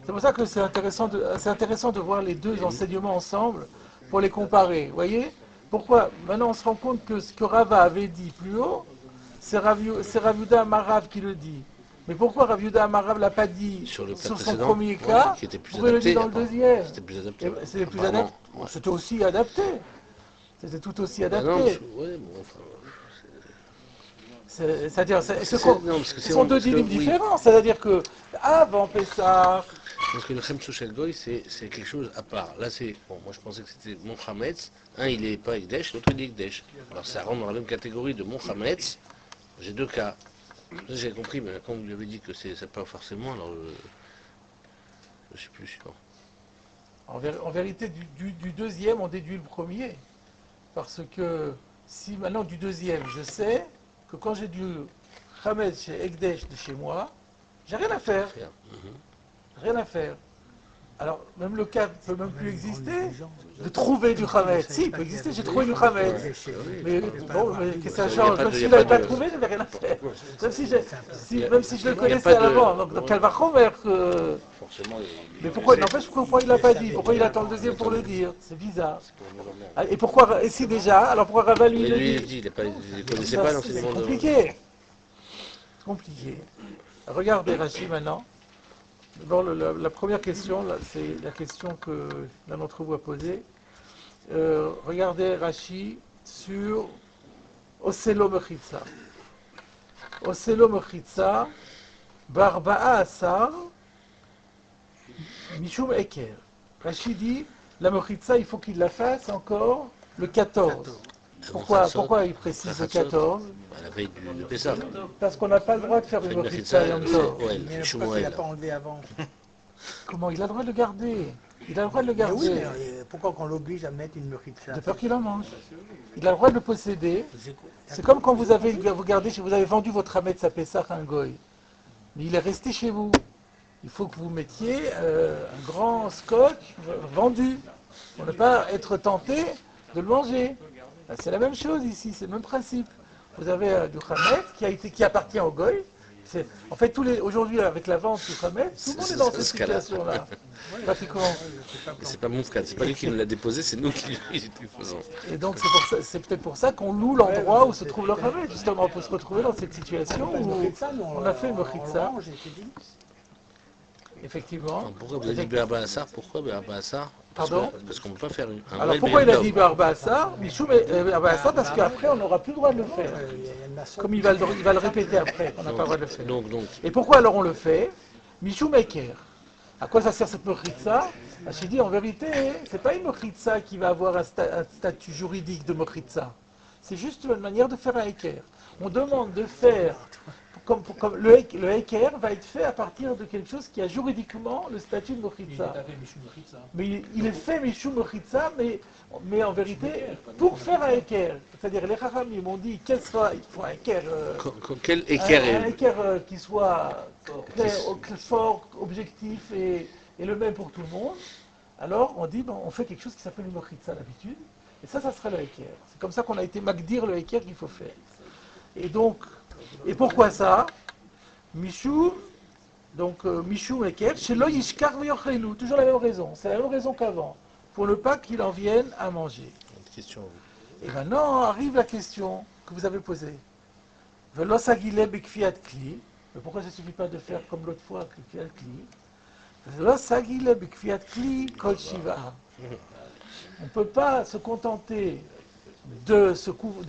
C'est pour ça que c'est intéressant de voir les deux enseignements ensemble pour les comparer. Vous voyez? Pourquoi? Maintenant, on se rend compte que ce que Rava avait dit plus haut, c'est Rav Yehuda Amarav qui le dit. Mais pourquoi Rav Yehuda Amarav ne l'a pas dit sur son premier cas, pourquoi il le dit dans le deuxième? C'était plus adapté. C'était plus adapté. C'était aussi adapté. C'était tout aussi adapté. C'est-à-dire, ce sont deux dynimes différents. C'est-à-dire que avant Pessah. Parce que le Chemtsu Shel Goy, c'est quelque chose à part. Là, c'est. Bon, moi je pensais que c'était mon Chametz. Un, il n'est pas Ekdesh, l'autre, il est Ekdesh. Alors ça rentre dans la même catégorie de mon Chametz. J'ai deux cas. J'ai compris, mais quand vous lui avez dit que c'est pas forcément, alors. Je ne sais plus sûr. En vérité, du deuxième, on déduit le premier. Parce que si maintenant du deuxième, je sais que quand j'ai du Chametz chez Ekdesh de chez moi, j'ai rien à faire. Rien à faire. Alors, même le cas ne peut même plus exister de trouver du Chametz. Si, il peut exister, j'ai trouvé du Chametz. Mais bon, qu'est-ce que ça change? Même si je ne l'avais pas trouvé, je n'avais rien à faire. Même si je le connaissais à l'avant. Donc, elle va convaincre. Mais pourquoi? N'empêche, pourquoi il ne l'a pas dit? Pourquoi il attend le deuxième pour le dire? C'est bizarre. Et pourquoi, et si déjà, alors pourquoi Rava lui le dit? Il ne connaissait pas l'enseignement de... C'est compliqué. C'est compliqué. Regardez Rashi maintenant. D'abord, la première question, c'est la question que l'un d'entre vous a posée. Regardez Rashi sur Oselo Mechitza. Oselo Mechitza, Barba'a Asar, Mishum Eker. Rashi dit, la Mechitza, il faut qu'il la fasse encore le 14. Pourquoi il précise le 14? À la veille de Pessah. Parce qu'on n'a pas le droit de faire une Mechitza Yom Tov. Mais pourquoi il n'a pas enlevé avant? Comment? Il a le droit de le garder. Il a le droit de le garder. Oui, mais pourquoi qu'on l'oblige à mettre une mechitza? De peur qu'il en mange. Il a le droit de le posséder. C'est comme quand vous avez vendu votre Hametz à Pessah à un goy. Mais il est resté chez vous. Il faut que vous mettiez un grand scotch vendu. Pour ne pas être tenté de le manger. C'est la même chose ici, c'est le même principe. Vous avez du Hametz qui appartient au goy. En fait, aujourd'hui, avec la vente du Chametz, tout le monde est dans cette situation-là. Pratiquement. C'est pas mon cas, c'est pas lui qui nous l'a déposé, c'est nous qui lui déposons. Et donc, c'est peut-être pour ça qu'on loue l'endroit où se trouve le Chametz. Justement, pour se retrouver dans cette situation où on a fait une mechitza. effectivement. Pourquoi vous avez dit Béaba Assar? Pourquoi Béaba Assar? Pardon? Parce qu'on ne peut pas faire un Alors vrai pourquoi il a Béaba dit Béaba Assar? Michoum Béaba Assar, parce qu'après on n'aura plus le droit de le faire. Comme il va le répéter après, on n'a pas le droit de le faire. Donc, Et pourquoi alors on le fait? Michoum Eker. À quoi ça sert cette mochitza? J'ai dit en vérité, c'est pas une mochitza qui va avoir un statut juridique de mochitza. C'est juste une manière de faire un équerre. On demande de faire, comme le équerre va être fait à partir de quelque chose qui a juridiquement le statut de mochitza. Mais il est fait Mishum mochitza, mais en vérité, pour faire un équerre. C'est-à-dire les Chachamim m'ont dit il faut un équerre. Quel équerre Un équerre qui soit clair, fort, objectif et le même pour tout le monde. Alors on dit, on fait quelque chose qui s'appelle une mochitza d'habitude. Et ça serait le équerre. C'est comme ça qu'on a été magdir le équerre qu'il faut faire. Et donc, et pourquoi ça? Mishum, donc Mishum équerre, chez lo yishkar v'yochlenu, toujours la même raison. C'est la même raison qu'avant. Pour ne pas qu'il en vienne à manger. Question. Et maintenant arrive la question que vous avez posée. Velo sagile bekfiat kli. Mais pourquoi ça ne suffit pas de faire comme l'autre fois, bekfiat kli? Velo sagile bekfiat kli kol shiva. On ne peut pas se contenter de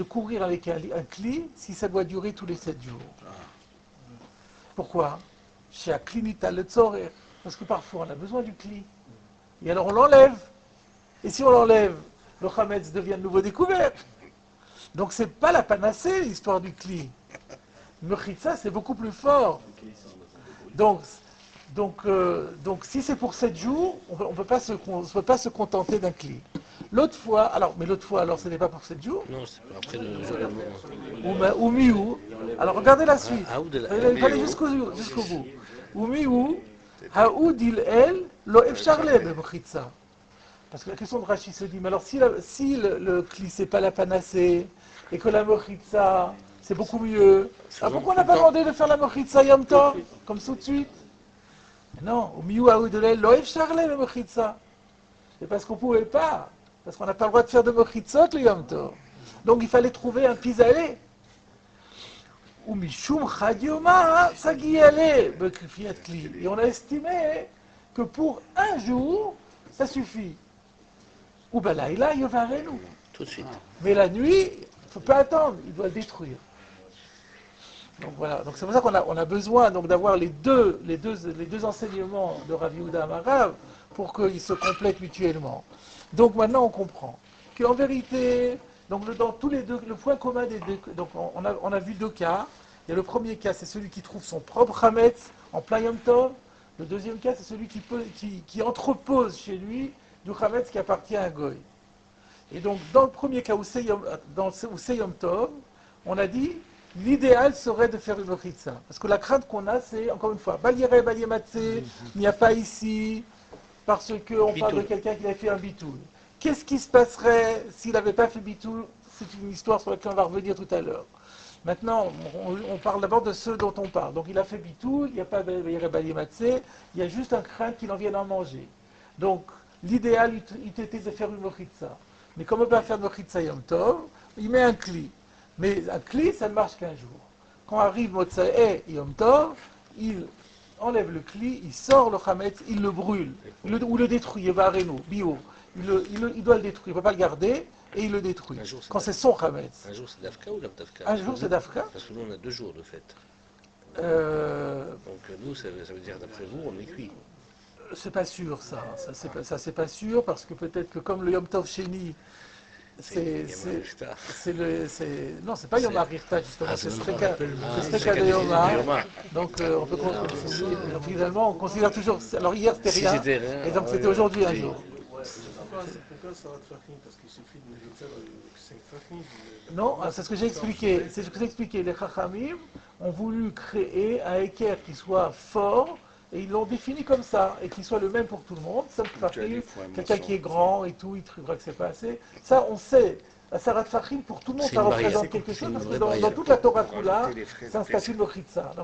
courir avec un cli si ça doit durer tous les 7 jours. Pourquoi? Chez un clinita le tzorer. Parce que parfois on a besoin du cli. Et alors on l'enlève. Et si on l'enlève, le chametz devient de nouveau découvert. Donc c'est pas la panacée l'histoire du cli. Mechitza c'est beaucoup plus fort. Donc si c'est pour 7 jours, on ne peut pas se contenter d'un cli. L'autre fois, ce n'est pas pour 7 jours. Non, c'est après le jour Ou miou. Alors regardez la suite. Il fallait aller jusqu'au bout. Ou miou, haoud il el, lo efcharle b'mechitza. Parce que la question de Rashi se dit, mais alors si le cli c'est pas la panacée, et que la mechitza c'est beaucoup mieux, pourquoi on n'a pas demandé de faire la mechitza yom tov, comme tout de suite? Non, au miou haoud il el, lo efcharle b'mechitza. C'est parce qu'on ne pouvait pas. Parce qu'on n'a pas le droit de faire de mochitzot le Yom Tov. Donc il fallait trouver un pis-aller. Ou mishum chadioma sagiale bekrifiat kli. Et on a estimé que pour un jour, ça suffit. Ou balaïla yovarenu. Tout de suite. Mais la nuit, il ne faut pas attendre, il doit le détruire. Donc voilà, donc c'est pour ça qu'on a besoin donc d'avoir les deux enseignements de Rav Yehuda Amarav pour qu'ils se complètent mutuellement. Donc maintenant on comprend qu'en vérité, donc dans tous les deux, le point commun des deux, donc on a vu 2 cas. Il y a le premier cas, c'est celui qui trouve son propre chametz en plein Yom Tov. Le deuxième cas, c'est celui qui entrepose chez lui du chametz qui appartient à un goy. Et donc dans le premier cas où c'est Yom Tov, on a dit l'idéal serait de faire une mechitza. Parce que la crainte qu'on a, c'est, encore une fois, Baliere, Baliematse, il n'y a pas ici, parce qu'on parle de quelqu'un qui a fait un bitoul. Qu'est-ce qui se passerait s'il n'avait pas fait bitoul? C'est une histoire sur laquelle on va revenir tout à l'heure. Maintenant, on parle d'abord de ceux dont on parle. Donc il a fait bitoul, il n'y a pas Baliere, Baliematse, il y a juste un crainte qu'il en vienne en manger. Donc l'idéal, il était de faire une mechitza. Mais comme on ne peut pas faire de mechitza Yom Tov, il met un cli. Mais un cli, ça ne marche qu'un jour. Quand arrive Motsae Yom Tov, il enlève le cli, il sort le chametz, il le brûle, ou le détruit, il va à Reno, bio. Il doit le détruire, il ne peut pas le garder, et il le détruit. Quand c'est son chametz. Un jour c'est d'Afka ou l'Avdavka? Un jour c'est d'Afka. Parce que nous on a 2 jours de fête. Donc nous, ça veut dire d'après vous, on est cuit. C'est pas sûr ça c'est pas sûr, parce que peut-être que comme le Yom Tov Sheni, non, c'est pas Yom HaRirta justement, c'est Streka de Yom HaRirta. Donc on peut finalement on considère toujours. Alors hier c'était rien, et donc c'était aujourd'hui un jour. Pourquoi ça va te faire Parce qu'il suffit de méditer 5 fachim. Non, c'est ce que j'ai expliqué. C'est ce que j'ai expliqué. Les Chachamim ont voulu créer un équerre qui soit fort. Et ils l'ont défini comme ça, et qu'il soit le même pour tout le monde. Quelqu'un qui est grand et tout, il trouvera que c'est pas assez. Ça, on sait. La Sarat Fachim, pour tout le monde, ça représente quelque chose, parce que dans toute la Torah Kula, c'est un statut de Mochitza.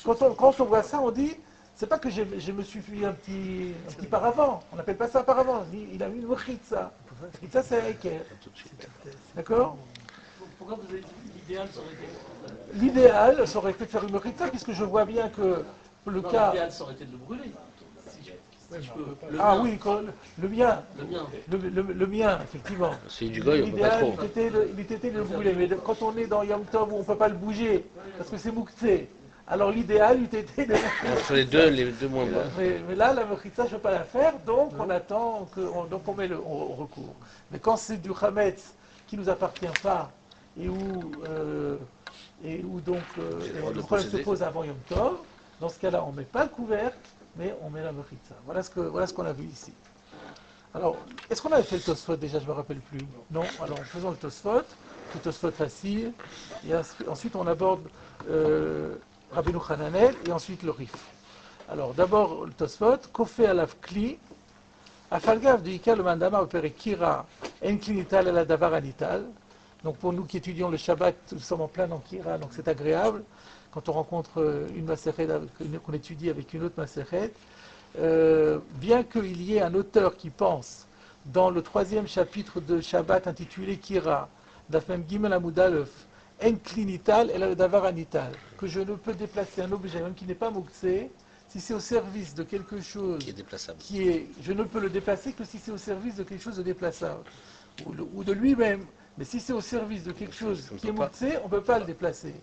Quand on voit ça, on dit, c'est pas que je me suis fait un petit paravent. On n'appelle pas ça un paravent. Il a mis une Mochitza. Mochitza, c'est un équerre. D'accord? Pourquoi vous avez dit l'idéal serait été? L'idéal, ça aurait été de faire une Mochitza, puisque je vois bien que le cas. L'idéal, ça aurait été de le brûler. Ah oui, le mien. Le mien. Le mien, effectivement. Celui du goy, on peut pas L'idéal, trop. il était de le brûler. Mais quand on est dans Yom Tov où on ne peut pas le bouger, parce que c'est mouktsé, alors l'idéal, il était de... Entre les deux moins bas. Mais là, la mechitza, je ne peux pas la faire, donc on attend, donc on met on recourt. Mais quand c'est du chametz qui ne nous appartient pas, et où donc le problème se pose avant Yom Tov, dans ce cas-là, on ne met pas le couvercle, mais on met la mechitza. Voilà ce qu'on a vu ici. Alors, est-ce qu'on avait fait le Tosfot déjà? Je ne me rappelle plus. Non. Alors, faisons le Tosfot facile, et ensuite on aborde Rabbeinu Hananel, et ensuite le Rif. Alors, d'abord le Tosfot, Kofé alav kli, afalgav de Ika le mandama opéré Kira, en klinital et la davar anital. Donc, pour nous qui étudions le Shabbat, nous sommes en plein dans Kira, donc c'est agréable. Quand on rencontre une Masechet qu'on étudie avec une autre Masechet, bien qu'il y ait un auteur qui pense dans le 3e chapitre de Shabbat intitulé Kira, d'Afmem Gimel Amoudalef, En Klinital et le Davar Anital, que je ne peux déplacer un objet, même qui n'est pas Mouktsé, si c'est au service de quelque chose Qui est déplaçable. je ne peux le déplacer que si c'est au service de quelque chose de déplaçable, ou de lui-même. Mais si c'est au service de quelque chose qui est Mouktsé, on ne peut pas le déplacer.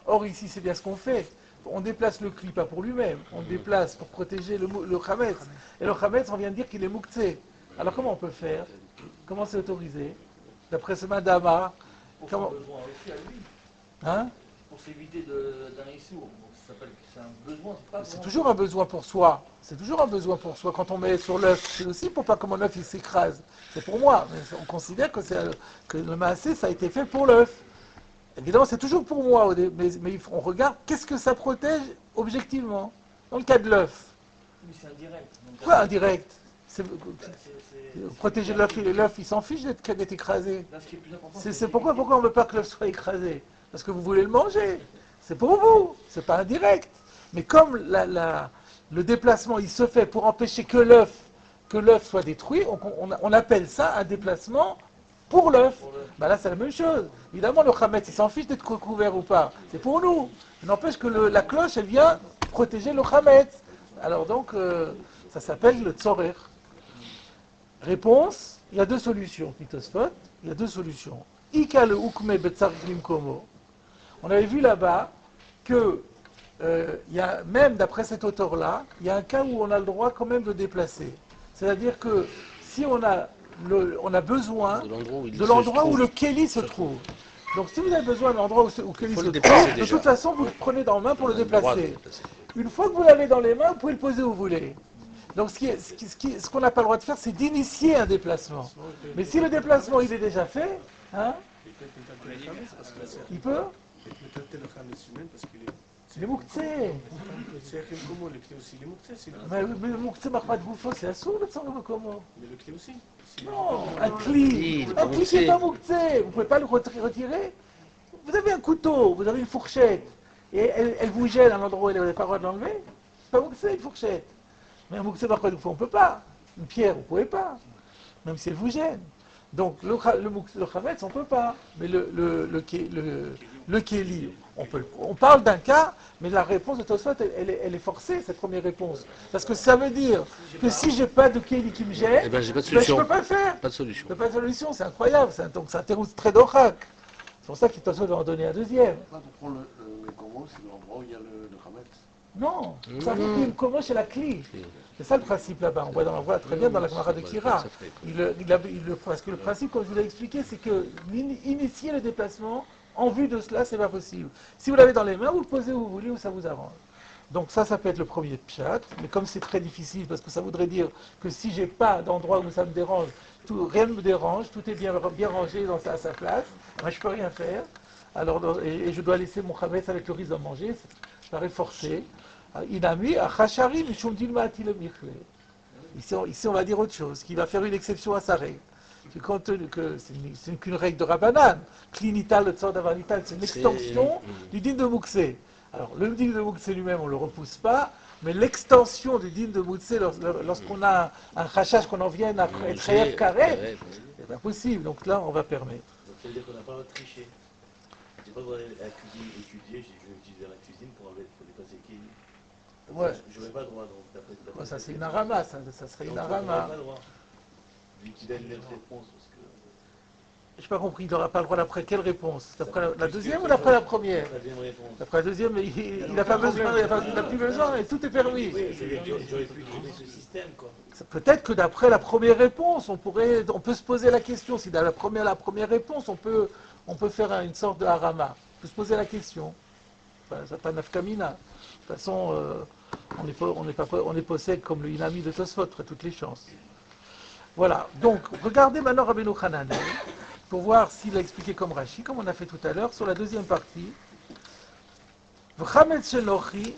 Or ici, c'est bien ce qu'on fait. On déplace le cli, pas pour lui-même. On le déplace pour protéger le chametz. Et le chametz, on vient de dire qu'il est mouktsé. Alors comment on peut faire? Comment c'est autorisé? D'après ce madama, Pour comment... son besoin aussi à lui. Hein? Pour s'éviter d'un issour. Donc ça s'appelle que c'est un besoin. C'est toujours un besoin pour soi. C'est toujours un besoin pour soi. Quand on met sur l'œuf, c'est aussi pour pas que mon œuf il s'écrase. C'est pour moi. Mais on considère que le maassé, ça a été fait pour l'œuf. Évidemment, c'est toujours pour moi, mais on regarde qu'est-ce que ça protège objectivement. Dans le cas de l'œuf. Oui, c'est indirect. Donc, Quoi indirect? Protéger l'œuf, il s'en fiche d'être écrasé. là, ce qui est plus important, C'est pourquoi on ne veut pas que l'œuf soit écrasé? Parce que vous voulez le manger. C'est pour vous, c'est pas indirect. Mais comme le déplacement, il se fait pour empêcher que l'œuf soit détruit, on appelle ça un déplacement pour l'œuf. Ben là, c'est la même chose. Évidemment, le chametz, il s'en fiche d'être couvert ou pas. C'est pour nous. N'empêche que la cloche, elle vient protéger le chametz. Alors donc, ça s'appelle le tzorer. Réponse, il y a deux solutions, Tosfot. Il y a deux solutions. Ika le ukme betzar komo. On avait vu là-bas que, il y a, même d'après cet auteur-là, il y a un cas où on a le droit quand même de déplacer. C'est-à-dire que si on a besoin de l'endroit où le Kéli se trouve. Donc si vous avez besoin de l'endroit où Kéli se trouve, de toute façon vous le prenez dans la main pour le déplacer. Une fois que vous l'avez dans les mains, vous pouvez le poser où vous voulez. Donc ce qu'on n'a pas le droit de faire, c'est d'initier un déplacement. Mais si le déplacement il est déjà fait, hein, il peut. Il est mouktsé. Mais le mouktsé marquat goufo, c'est assourd de s'en comment. Mais le clé aussi. Non, un cli qui n'est pas mouktsé. Vous ne pouvez pas le retirer. Vous avez un couteau, vous avez une fourchette, et elle vous gêne à l'endroit où elle n'avait pas le droit de l'enlever. C'est pas mouktsé une fourchette. Mais un mouktsé marquat goufo, on ne peut pas. Une pierre, vous ne pouvez pas. Même si elle vous gêne. Donc le chametz, on ne peut pas. Mais le kéli, on parle d'un cas, mais la réponse de Tosfot, elle est forcée, cette première réponse. Parce que ça veut dire que si je n'ai pas de kéli qui me gêne, eh ben, j'ai pas de je ne solution. peux pas le faire. Pas de solution. Je peux pas de solution, c'est incroyable. Donc c'est un terreau très d'orak. C'est pour ça que Tosfot va en donner un deuxième. Là, tu prends le commo, c'est l'endroit où il y a le chametz. Non, ça veut dire comment c'est la cli. C'est ça le principe là-bas. On voit très bien dans la Gemara de Kira. Parce que le principe, comme je vous l'ai expliqué, c'est que initier le déplacement, en vue de cela, c'est pas possible. Si vous l'avez dans les mains, vous le posez où vous voulez, où ça vous arrange. Donc ça peut être le premier pshat, mais comme c'est très difficile, parce que ça voudrait dire que si j'ai pas d'endroit où ça me dérange, rien ne me dérange, tout est bien rangé à sa place, moi je peux rien faire. Alors, et je dois laisser mon chametz avec le risque d'en manger, ça paraît forcé. Ici, on va dire autre chose, qui va faire une exception à sa règle. Compte tenu que c'est qu'une règle de Rabbanan, Klinital, le Tzor Davanital, c'est une extension du din de Mouksé. Alors, le din de Mouksé lui-même, on ne le repousse pas, mais l'extension du din de Mouksé, lorsqu'on a un chachach, qu'on en vienne à être réel carré, c'est pas possible. Donc là, on va permettre. Donc ça veut dire qu'on n'a pas le droit de tricher. J'ai pas le droit d'aller à la cuisine étudier, je vais utiliser la cuisine pour dépasser qui. Ouais. Je n'aurais pas le droit, donc d'après Ça c'est une arama, ça serait une arama. pas le droit. Vu qu'il donne une autre réponse, parce que... Je n'ai pas compris, il n'aura pas le droit d'après quelle réponse? D'après la deuxième ou Puisque- d'après la première? La deuxième réponse. D'après la deuxième, il n'a pas besoin, il n'a plus besoin, et tout est permis. Oui, j'aurais pu trouver ce système, quoi. Peut-être que d'après la première réponse, on peut se poser la question. Si dans la première réponse, on peut faire une sorte de harama. On peut se poser la question. Enfin, ça n'a pas nafkamina. De toute façon, on est possède comme le inami de Tosfot, à toutes les chances. Voilà. Donc, regardez maintenant Rabbeinu Hananel pour voir s'il a expliqué comme Rashi, comme on a fait tout à l'heure, sur la deuxième partie. V'chametz shelochi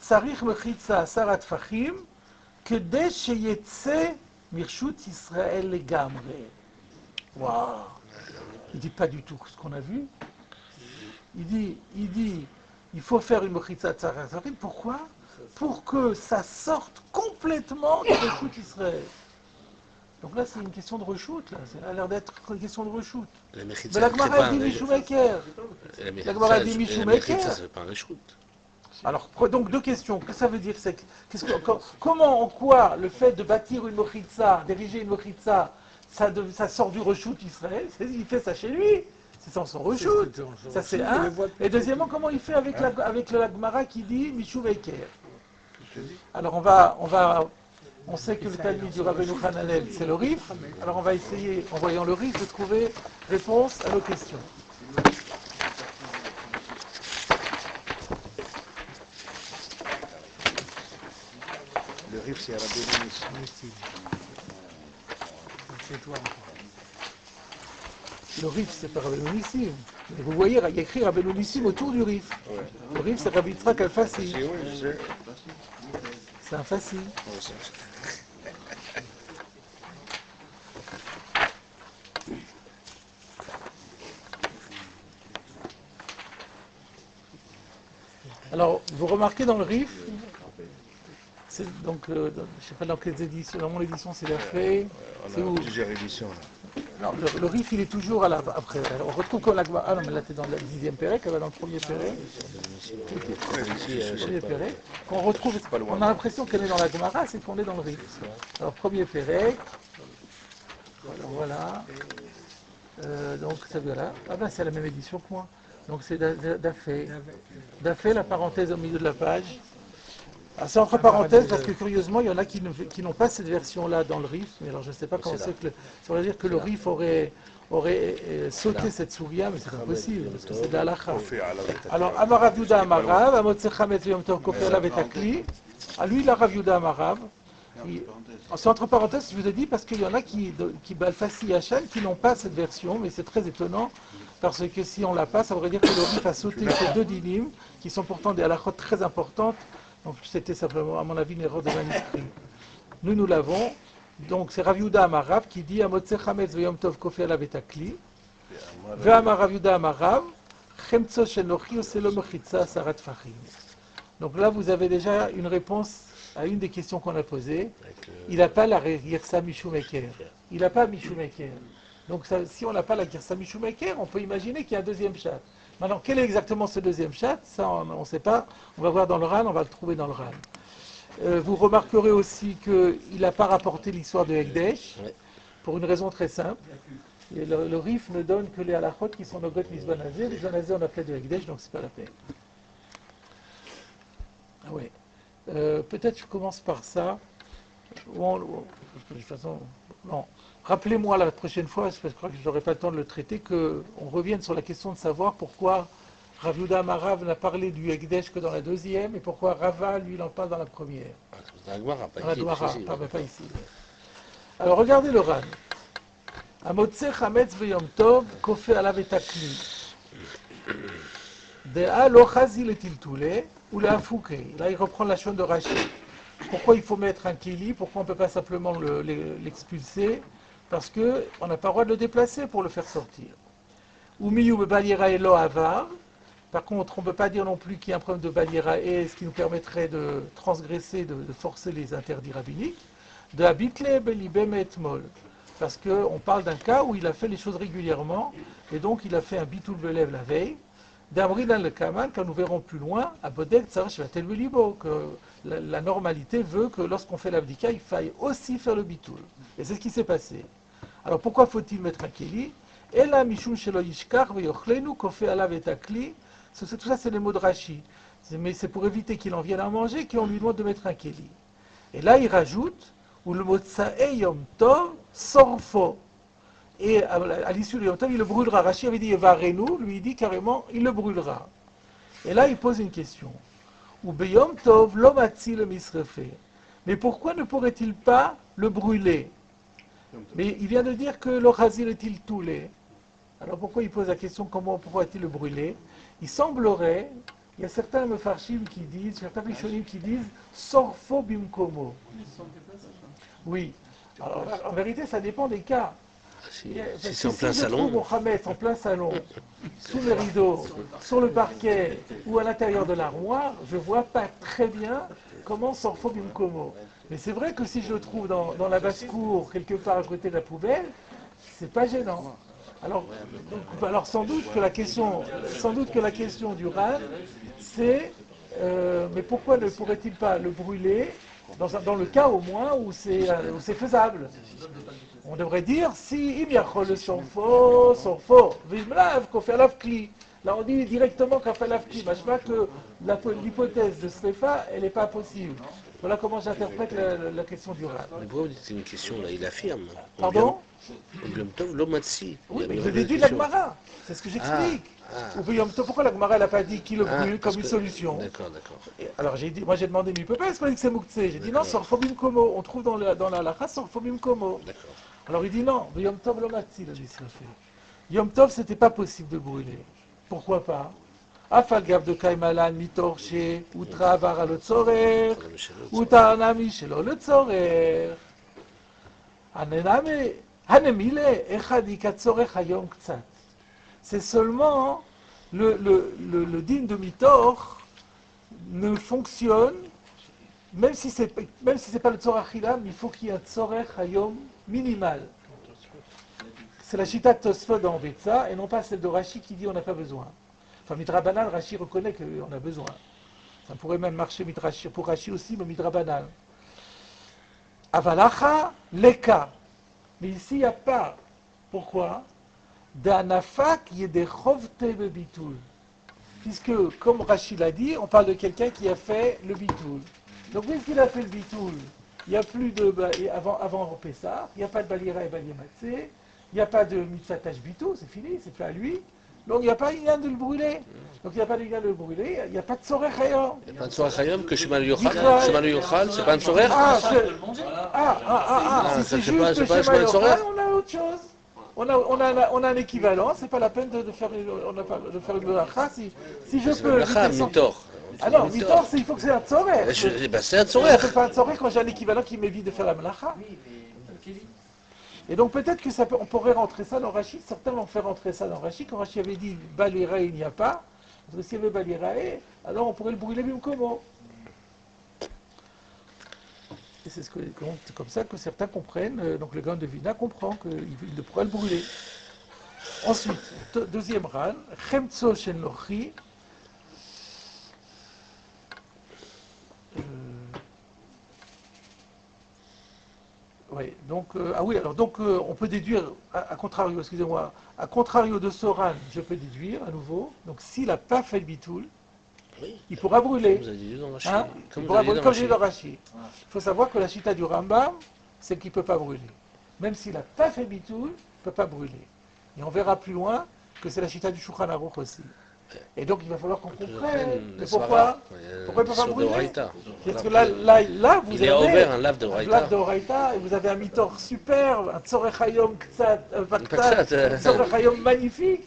tzarich mechitza asara tfachim כדי שיצא מרשות ישראל לגמרי. Waouh! Il dit pas du tout ce qu'on a vu. Il dit, il faut faire une mechitza tzarich. Pourquoi? Pour que ça sorte complètement de Reshut Israël. Donc là, c'est une question de reshoot, là. Ça a l'air d'être une question de reshoot. Mais la Gemara dit Mishumeker. La Gemara dit Mishumeker. Ça, c'est pas un reshoot. Alors, donc deux questions. Qu'est-ce que ça veut dire? Comment, en quoi, le fait de bâtir une mochitza, d'ériger une mochitza, ça sort du reshoot Israël? Il fait ça chez lui. C'est sans son reshoot. Ça, c'est un. Et deuxièmement, comment il fait avec la Gemara qui dit Mishumeker? Alors, on sait que le Talmud du Rabbeinu Hananel, c'est le Rif. Alors, on va essayer, en voyant le Rif, de trouver réponse à nos questions. Le Rif, c'est Rabbeinu Nissim. C'est toi encore. Le Rif, c'est pas Rabbeinu Nissim. Mais vous voyez, il y a écrit Rabbeinu Nissim autour du Rif. Ouais. Le Rif, c'est Rabbi Yitzhak Al-Fassi. Oui, je sais. C'est un Fassi. Alors, vous remarquez dans le Rif, donc, je ne sais pas dans quelles éditions, dans mon édition c'est fait. On a plusieurs éditions là. Non, le Rif il est toujours après. On retrouve comme la Gemara. Ah non, mais là tu es dans le 10e Pérec, elle va dans le premier Pérec. Premier Pérec. Qu'on retrouve, on a l'impression qu'elle est dans la Gemara, c'est qu'on est dans le Rif. Alors, premier Pérec. Voilà. Donc, ça voilà. Ah ben, c'est la même édition que moi. Donc, c'est Dafé. Dafé, la parenthèse au milieu de la page. Ah, c'est entre parenthèses parce que curieusement, il y en a qui n'ont pas cette version-là dans le Rif. Mais alors, je ne sais pas comment c'est que ça veut dire que le Rif aurait sauté cette souria, mais c'est impossible parce que c'est de la halakha. Alors, Amarav Yuda Amarav, Amotse Chametz Yom Tov Kofer Lav et Takli. Ah, lui, il a Rav Yuda Amarav. C'est entre parenthèses, je vous ai dit, parce qu'il y en a qui Balfassi Hachan, qui n'ont pas cette version, mais c'est très étonnant, parce que si on l'a pas, ça voudrait dire que le Rif a sauté ces deux dinim, qui sont pourtant des halakhot très importantes. Donc c'était simplement, à mon avis, une erreur de manuscrit. Nous l'avons. Donc c'est Rav Yuda Amarav qui dit Amotse Chametz Yom Tov Kofer Lav et Takli. Ve'amar Rav Yuda Amarav, Chemtzo Shenochi Oselo Mechitza Sarat Fachim. Donc là, vous avez déjà une réponse à une des questions qu'on a posées. Il n'a pas la Girsa Mishumeker. Il n'a pas Mishumeker. Donc si on n'a pas la Girsa Mishumeker, on peut imaginer qu'il y a un deuxième chat. Maintenant, quel est exactement ce deuxième chat? Ça, on ne sait pas. On va voir dans le RAN, on va le trouver dans le RAN. Vous remarquerez aussi qu'il n'a pas rapporté l'histoire de Hekdesh, pour une raison très simple. Et le Rif ne donne que les halachot qui sont Nogot Mizbanazé. Les Mizbanazé, on a fait de Hekdesh, donc c'est pas la peine. Ah ouais. Peut-être je commence par ça. De toute façon, non. Rappelez-moi la prochaine fois, parce que je crois que je n'aurai pas le temps de le traiter, qu'on revienne sur la question de savoir pourquoi Rav Yuda Amarav n'a parlé du Hekdesh que dans la deuxième, et pourquoi Rava, lui, il en parle dans la première. Dans la Gemara, pas ici. Alors, regardez le Ran. Amotse Chametz V'Yom Tov, Kofe Alav et Takli. Dea lo chazi le tiltoule, ou le afouke. Là, il reprend la chaîne de Rashi. Pourquoi il faut mettre un kili? Pourquoi on ne peut pas simplement l'expulser? Parce qu'on n'a pas le droit de le déplacer pour le faire sortir. Umiyu baliera elo avar. Par contre, on ne peut pas dire non plus qu'il y a un problème de baliera et ce qui nous permettrait de transgresser, de forcer les interdits rabbiniques. De habitle belibem et mol. Parce qu'on parle d'un cas où il a fait les choses régulièrement et donc il a fait un bitul belev la veille. D'Amrin al-Kaman, quand nous verrons plus loin, à Bodek Tsar Shvatel Velibo, que la normalité veut que lorsqu'on fait l'abdika, il faille aussi faire le bitoul. Et c'est ce qui s'est passé. Alors pourquoi faut-il mettre un keli? Ela mishum shelo yishkar veyochlenu kofe alav et akli. Tout ça, c'est les mots de Rashi. Mais c'est pour éviter qu'il en vienne à manger qu'on lui demande de mettre un keli. Et là, il rajoute, ou le motsae yom tov sorfo. Et à l'issue du Yom Tov, il le brûlera. Rashi avait dit Varenu, lui il dit carrément, il le brûlera. Et là, il pose une question. Ou Beyom Tov lomatzi le misrefe. Mais pourquoi ne pourrait-il pas le brûler? Mais il vient de dire que le Chazir est-il toulé. Alors pourquoi il pose la question pourquoi est-il le brûler? Il semblerait, il y a certains mefarshim qui disent, certains rishonim qui disent Sorfo bimkomo. Oui. Alors en vérité, ça dépend des cas. Si c'est en plein salon. Si je trouve Mohamed en plein salon, sous les rideaux, sur le parquet ou à l'intérieur de l'armoire, je ne vois pas très bien comment Sorfo bimkomo. Mais c'est vrai que si je le trouve dans la basse-cour, quelque part à côté de la poubelle, c'est pas gênant. Alors sans doute que la question du Ran, c'est mais pourquoi ne pourrait-il pas le brûler dans le cas au moins où c'est faisable? On devrait dire si im yachol le sorfo, vimlav kofer alav kli. Là on dit directement kofer alav kli. Machma que l'hypothèse de Srefa, elle n'est pas possible. Voilà comment j'interprète la question du Ran. Mais pourquoi vous dites que c'est une question là? Il affirme. Pardon? L'Omatsi. Oui, mais je déduis de la Gemara. C'est ce que j'explique. Pourquoi la Gemara n'a pas dit qu'il le brûle comme une solution? D'accord. Alors j'ai dit, moi j'ai demandé, mais il ne peut pas expliquer que c'est Mouktsé. J'ai dit non, Sorfobim Komo. On trouve dans la lacha Sorfobim Komo. Alors il dit non, Yom Tov Lomatsi, le fait. Yom Tov, c'était pas possible de brûler. Pourquoi pas? Afal gav de Kaimalan mitorché, utra avara le tzorer, utarnami shelo le tzorer. Hanemile echad ikatzorech hayom ktsat. C'est seulement le din de mitor ne fonctionne, même si c'est pas le tzorech hilam, il faut qu'il y ait un tzorech hayom minimal. C'est la chita de Tosfot dans Betsa et non pas celle de Rashi qui dit on n'a pas besoin. Enfin, Midrabanan, Rashi reconnaît qu'on a besoin. Ça pourrait même marcher pour Rashi aussi, mais Midrabanan. Avalacha, leka. Mais ici, il n'y a pas. Pourquoi? D'anafak yedechovte bebitul. Puisque, comme Rashi l'a dit, on parle de quelqu'un qui a fait le bitul. Donc, puisqu'il a fait le bitul, il n'y a plus de. Avant Pessah, il n'y a pas de balira et baliematsé, il n'y a pas de mitzvatash bitul, c'est fini, c'est plus à lui. Donc il n'y a pas lien de le brûler. Donc il n'y a pas de lien de le brûler, il n'y a pas de tzorech hayom. Il n'y a pas de tzorech hayom que Shemal Yochal, c'est pas un tzorech? Si c'est juste que Shemal Yochal, on a autre chose. On a un équivalent, c'est pas la peine de faire une melacha. Si je peux. Mitor. Ah non, mitor, il faut que c'est un tzorech. C'est un tzorech. C'est pas un tzorech quand j'ai un équivalent qui m'évite de faire la melacha. Et donc peut-être on pourrait rentrer ça dans Rashi, certains vont faire rentrer ça dans Rashi, quand Rashi avait dit Balirae il n'y a pas, parce que s'il y avait Balirae, alors on pourrait le brûler même comment. Et c'est comme ça que certains comprennent, donc le Gaon de Vina comprend qu'il pourrait le brûler. Ensuite, deuxième ran, Chemtso Shen Lochi. Oui, donc, on peut déduire, à contrario de Soran, je peux déduire à nouveau, donc s'il n'a pas fait le bitoul, il pourra brûler. Vous avez dit dans Rashi. Comme j'ai dit dans Rashi. Il faut savoir que la chita du Rambam, c'est qu'il ne peut pas brûler. Même s'il n'a pas fait le bitoul, il ne peut pas brûler. Et on verra plus loin que c'est la chita du Shulchan Aruch aussi. Et donc il va falloir qu'on comprenne pourquoi il ne peut pas brûler. Parce que là vous avez un lave de Oraita et vous avez un mitor superbe, un tzorech hayom ktsat, un tzorech hayom magnifique.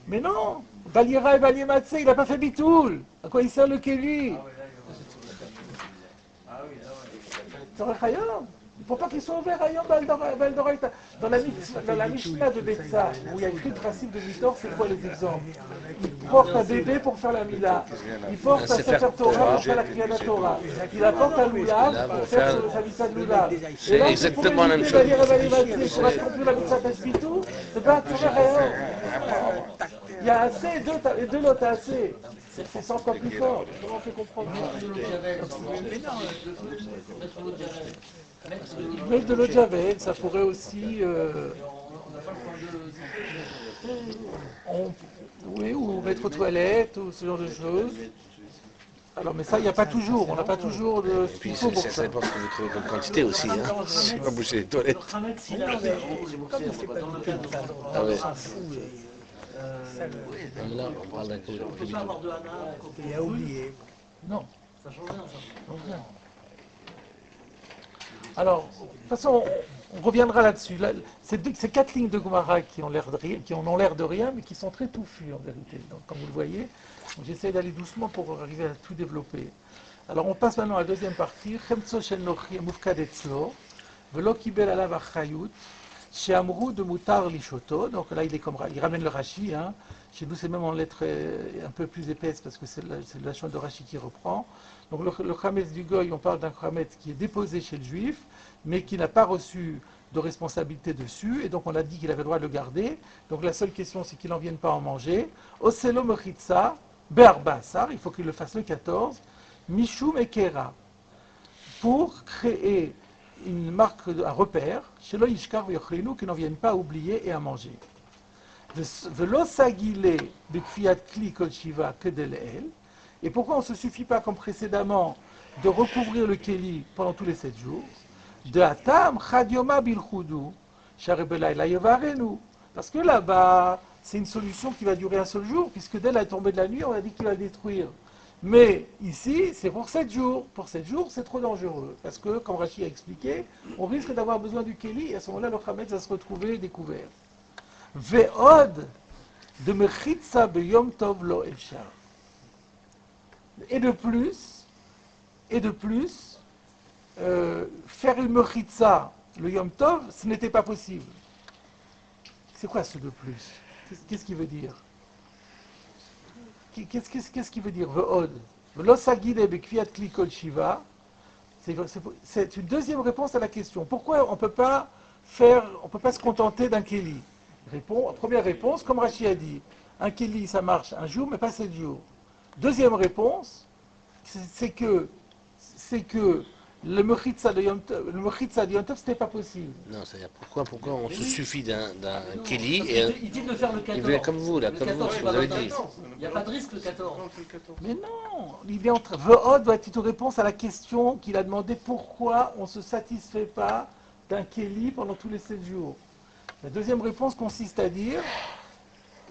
Mais non, Balira et Baliematse, il n'a pas fait bitoul. À quoi il sert le Kéli? Tzorech hayom. faut pas qu'ils soient ouverts à Yom Baldoraita. Dans la Mishnah de Betsa, où il y a écrit le principe de Mitor, c'est quoi les exemples? Il porte un bébé pour faire la Mila. Il porte un Sefer Torah pour faire la Kriyat Torah. Il apporte un Lulav pour faire sa Mitzvah de Lulav. C'est exactement la même chose. Pour accomplir la Mitzvah d'Espitou, c'est pas Torah Rayon. Il y a assez, et deux lots assez. C'est encore plus fort. Comment on fait comprendre mettre de l'eau de Javel, ça pourrait aussi... oui, ou mettre aux toilettes, ou ce genre de choses. Alors, mais ça, il n'y a pas toujours. On n'a pas toujours de... Et puis, ça dépend ce que vous trouvez comme quantité aussi. Hein. Je ne vais pas boucher les toilettes. Ah ouais. Là, on parle d'un coup. On peut pas avoir de Hana. Il a oublié. Non. Ça change rien, ça. Alors, de toute façon, on reviendra là-dessus. Là, c'est 4 lignes de Gemara qui ont l'air de rien, mais qui sont très touffues en vérité. Donc, comme vous le voyez, j'essaie d'aller doucement pour arriver à tout développer. Alors, on passe maintenant à la deuxième partie. Chemtso shel nochi mufkad etzlo, velo kibel alav achayut, she'amru de mutar lishoto. Donc là, il ramène le Rashi. Hein. Chez nous, c'est même en lettres un peu plus épaisses parce que c'est la chambre de Rashi qui reprend. Donc le Chametz du Goy, on parle d'un Chametz qui est déposé chez le Juif, mais qui n'a pas reçu de responsabilité dessus, et donc on a dit qu'il avait le droit de le garder. Donc la seule question, c'est qu'il n'en vienne pas en manger. Oselo Mechitza, Be'arba'asar, il faut qu'il le fasse le 14, Mishum Ekera, pour créer une marque, un repère, Shelo Yishkar V'yochlinu, qu'ils n'en viennent pas à oublier et à manger. Velo Sagile Bekfiat Kli Kol Shiva Kedeleel. Et pourquoi on ne se suffit pas, comme précédemment, de recouvrir le Kéli pendant tous les 7 jours? De Atam, Chadioma Bilchudu, Sharebelay Layevarenu. Parce que là-bas, c'est une solution qui va durer un seul jour, puisque dès la tombée de la nuit, on a dit qu'il va le détruire. Mais ici, c'est pour 7 jours. Pour 7 jours, c'est trop dangereux. Parce que, comme Rashi a expliqué, on risque d'avoir besoin du Kéli, et à ce moment-là, le Chametz va se retrouver découvert. Ve'od de Mechitza Beyom Tov Lo Efshar. Et de plus, faire une mechitza le Yom Tov, ce n'était pas possible. C'est quoi ce de plus? Qu'est-ce qu'il veut dire? Qu'est-ce qu'il veut dire? Ve'od. Ve'losagide bekviat klikol shiva. C'est une deuxième réponse à la question. Pourquoi on ne peut pas se contenter d'un kéli? Première réponse, comme Rashi a dit, un kéli ça marche un jour, mais pas 7 jours. Deuxième réponse, c'est que le mechitza de Yom Tov, ce n'était pas possible. Non, c'est-à-dire pourquoi on se suffit d'un Kéli Il dit de faire le 14. Il veut comme vous, là, comme vous, ce que vous avez dit. Il n'y a pas de risque le 14. Mais non, l'idée entre Ve'od doit être une réponse à la question qu'il a demandé pourquoi on ne se satisfait pas d'un Kéli pendant tous les 7 jours. La deuxième réponse consiste à dire,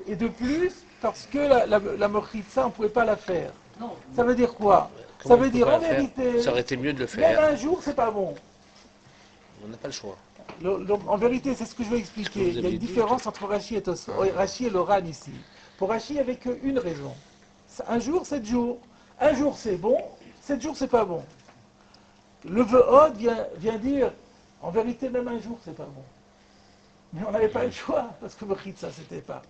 et de plus, parce que la mechitza, on ne pouvait pas la faire. Non. Ça veut dire quoi? Ça veut dire en vérité, ça aurait été mieux de le même faire. un jour, c'est pas bon. On n'a pas le choix. Donc, en vérité, c'est ce que je vais expliquer. Il y a une différence entre Rashi et le Ran ici. Pour Rashi, il n'y avait qu'une raison. Un jour, 7 jours. Un jour, c'est bon. 7 jours, c'est pas bon. Le Ve'od vient dire, en vérité, même un jour, c'est pas bon. Mais on n'avait pas le choix, parce que Mechitza, c'était pas.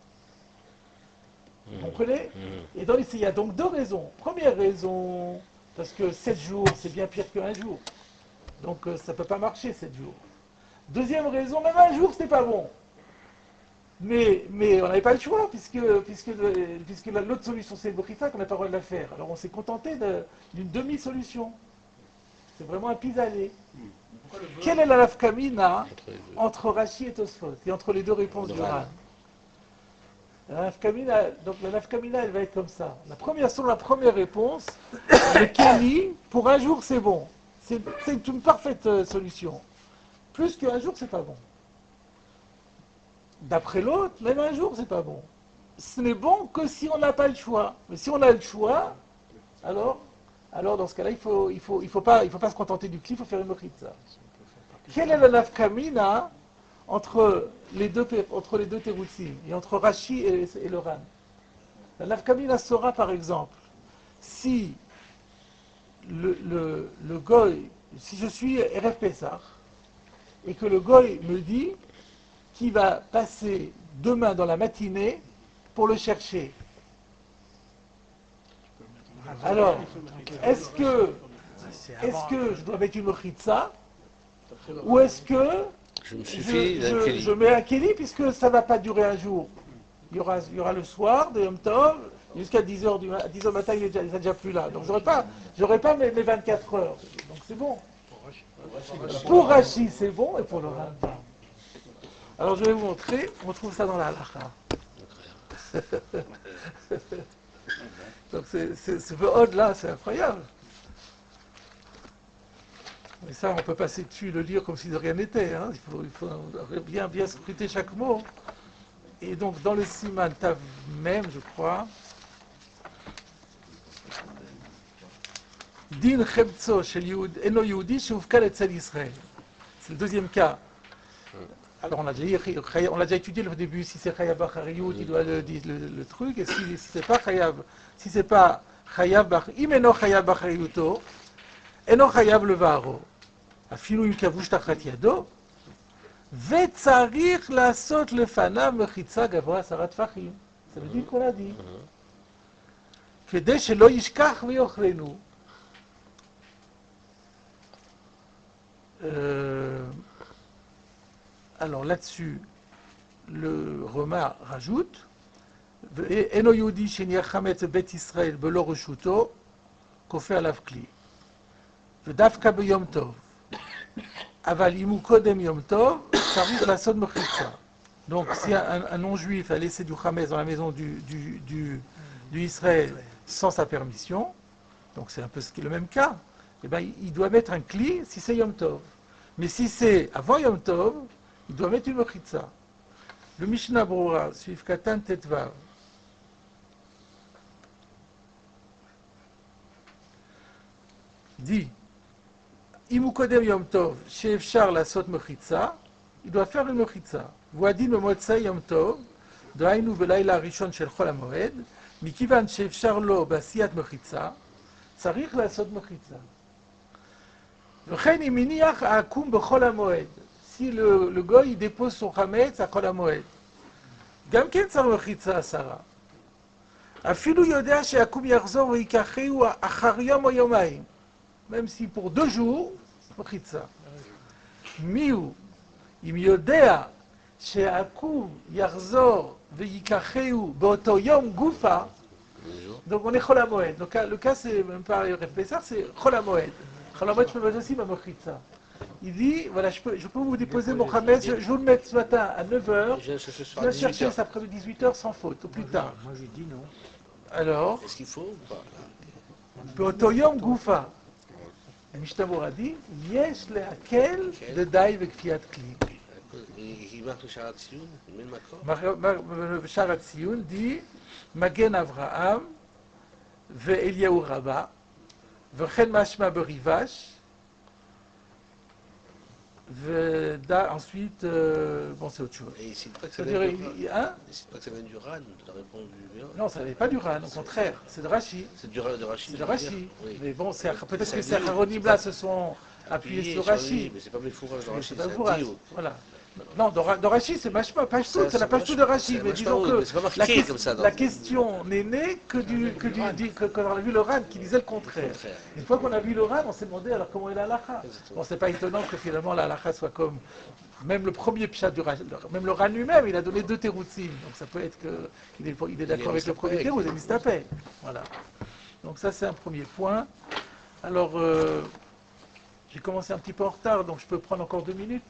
Vous comprenez? Et dans il y a donc 2 raisons. Première raison, parce que 7 jours, c'est bien pire qu'un jour. Donc ça ne peut pas marcher 7 jours. Deuxième raison, même un jour, c'était pas bon. Mais on n'avait pas le choix, puisque l'autre solution, c'est le Mechitza, qu'on n'a pas le droit de la faire. Alors on s'est contenté d'une demi-solution. C'est vraiment un pis-aller. Quelle est la nafkamina entre Rashi et Tosfot, et entre les 2 réponses du Ran? La nafkamina, elle va être comme ça. Selon la première réponse, le Kéli, pour un jour, c'est bon. C'est une parfaite solution. Plus qu'un jour, c'est pas bon. D'après l'autre, même un jour, c'est pas bon. Ce n'est bon que si on n'a pas le choix. Mais si on a le choix, alors dans ce cas-là, il faut pas se contenter du cli, il faut faire une mechitza. Quelle est la nafkamina entre les deux teroutsim, et entre Rashi et le Ran? La nafkamina sera, par exemple, si le goy, si je suis Erev Pesach, et que le goy me dit qu'il va passer demain dans la matinée pour le chercher. Alors, est-ce que je dois mettre une mechitza ou est-ce que je mets un kéli puisque ça ne va pas durer un jour? Il y aura le soir de Yom Tov jusqu'à 10h du matin, il n'est déjà plus là. Donc j'aurai pas mes 24 heures. Donc c'est bon. Pour Rashi, c'est bon et pour le Rambam. Alors je vais vous montrer, on trouve ça dans la halakha. Donc ce Ve'od là, c'est incroyable. Mais ça, on peut passer dessus, le lire comme si de rien n'était. Hein. Il faut bien scruter chaque mot. Et donc dans le Siman Tav même, je crois, Din Chebtso Shel Eno Yehudi Sheufkal Etzel Israël. C'est le deuxième cas. Alors on a déjà étudié le début, si c'est Chayav Bachariyut, il doit dire le truc, et si c'est pas Chayav Bach, Im Eno Chayav Bachariyuto, Eno Chayav Levaro, Afilu Im Kavush Tachat Yado, Vetzarich Lasot Lefanav Mechitza Gavra Sarat Fachim. Ça veut dire qu'on a dit. Kedei Shelo Yishkach Veyochlenu. Alors là-dessus, le Roma rajoute Eno Yehudi Sheniach Chametz Bet Israël Belo Reshuto Kofer Alav Kli V'davka b'Yom Tov Aval Imu Kodem Yom Tov Tzarich Lasod Mechitza. Donc si un non-juif a laissé du Chametz dans la maison du Israël sans sa permission, donc c'est un peu le même cas, eh ben, il doit mettre un Kli si c'est Yom Tov. Mais si c'est avant Yom Tov, il doit mettre une mechitza. Le Mishnah Brura, suiv Katan Tetvav, dit Imu Kodem Yom Tov, Sheefshar Lasot Mechitza, il doit faire une mechitza. Voadin Motzei Yom Tov, Dainu Belayla Rishon Shel Chol HaMoed, Mikivan Sheefshar Lo Basiat Mechitza, Tzarich Lasot Mechitza. V'chen iminiach ha'akum b'chol ha'moed. Si le goy il dépose son chametz à Chol HaMoed, גם כן צריך מחיצה 10. אפילו יודע שהעקום יחזור ויקחהו אחר יום או יומיים. même si pour 2 jours, מחיצה. מי הוא? אם יודע שהעקום יחזור ויקחהו באותו יום גופה, donc on est Chol HaMoed. Donc le cas c'est même pas Erev Pessah, c'est Chol HaMoed. Chol HaMoed, je peux mettre aussi ma mechitza. Il dit, voilà, je peux vous déposer mon chametz, je vous le mets ce matin à 9h, je vais chercher cet après-midi 18h sans faute, au plus tard. Moi j'ai dit non. Alors, est-ce qu'il faut ou pas? Beotoyom Goufa. Mishnah Brura dit, Yesh lehakel de dai vekfiat kli. Il marque le Sharat Tziyun, il met le makor. Le Sharat Tziyun dit, Magen Avraham, ve'Eliyahu Rabba, ve'chen mashma berivash, ensuite, bon, c'est autre chose. Et il ne cite pas que ça vient du Ran, de la réponse du Béon. Non, ça n'est pas du Ran, au contraire, c'est de Rashi. C'est de Rashi. C'est de Rashi. Oui. Mais bon, peut-être que ces Acharonim là se sont appuyés sur Rashi. Mais c'est pas mes fourrages de Rashi, c'est un fourrage. Voilà. Non, de Rashi, c'est Mashma, Pashtout, c'est la Pashtout de Rashi. Mais disons que la question n'est née que quand on a vu le Ran qui disait le contraire. Une fois qu'on a vu le Ran, on s'est demandé alors comment est la halakha. Bon, c'est pas étonnant que finalement la halakha soit comme. Même le premier pshat du Ran, même le Ran lui-même, il a donné 2 teroutzim. Donc ça peut être qu'il est d'accord avec le premier terouz et mistapé. Voilà. Donc ça, c'est un premier point. Alors, j'ai commencé un petit peu en retard, donc je peux prendre encore 2 minutes.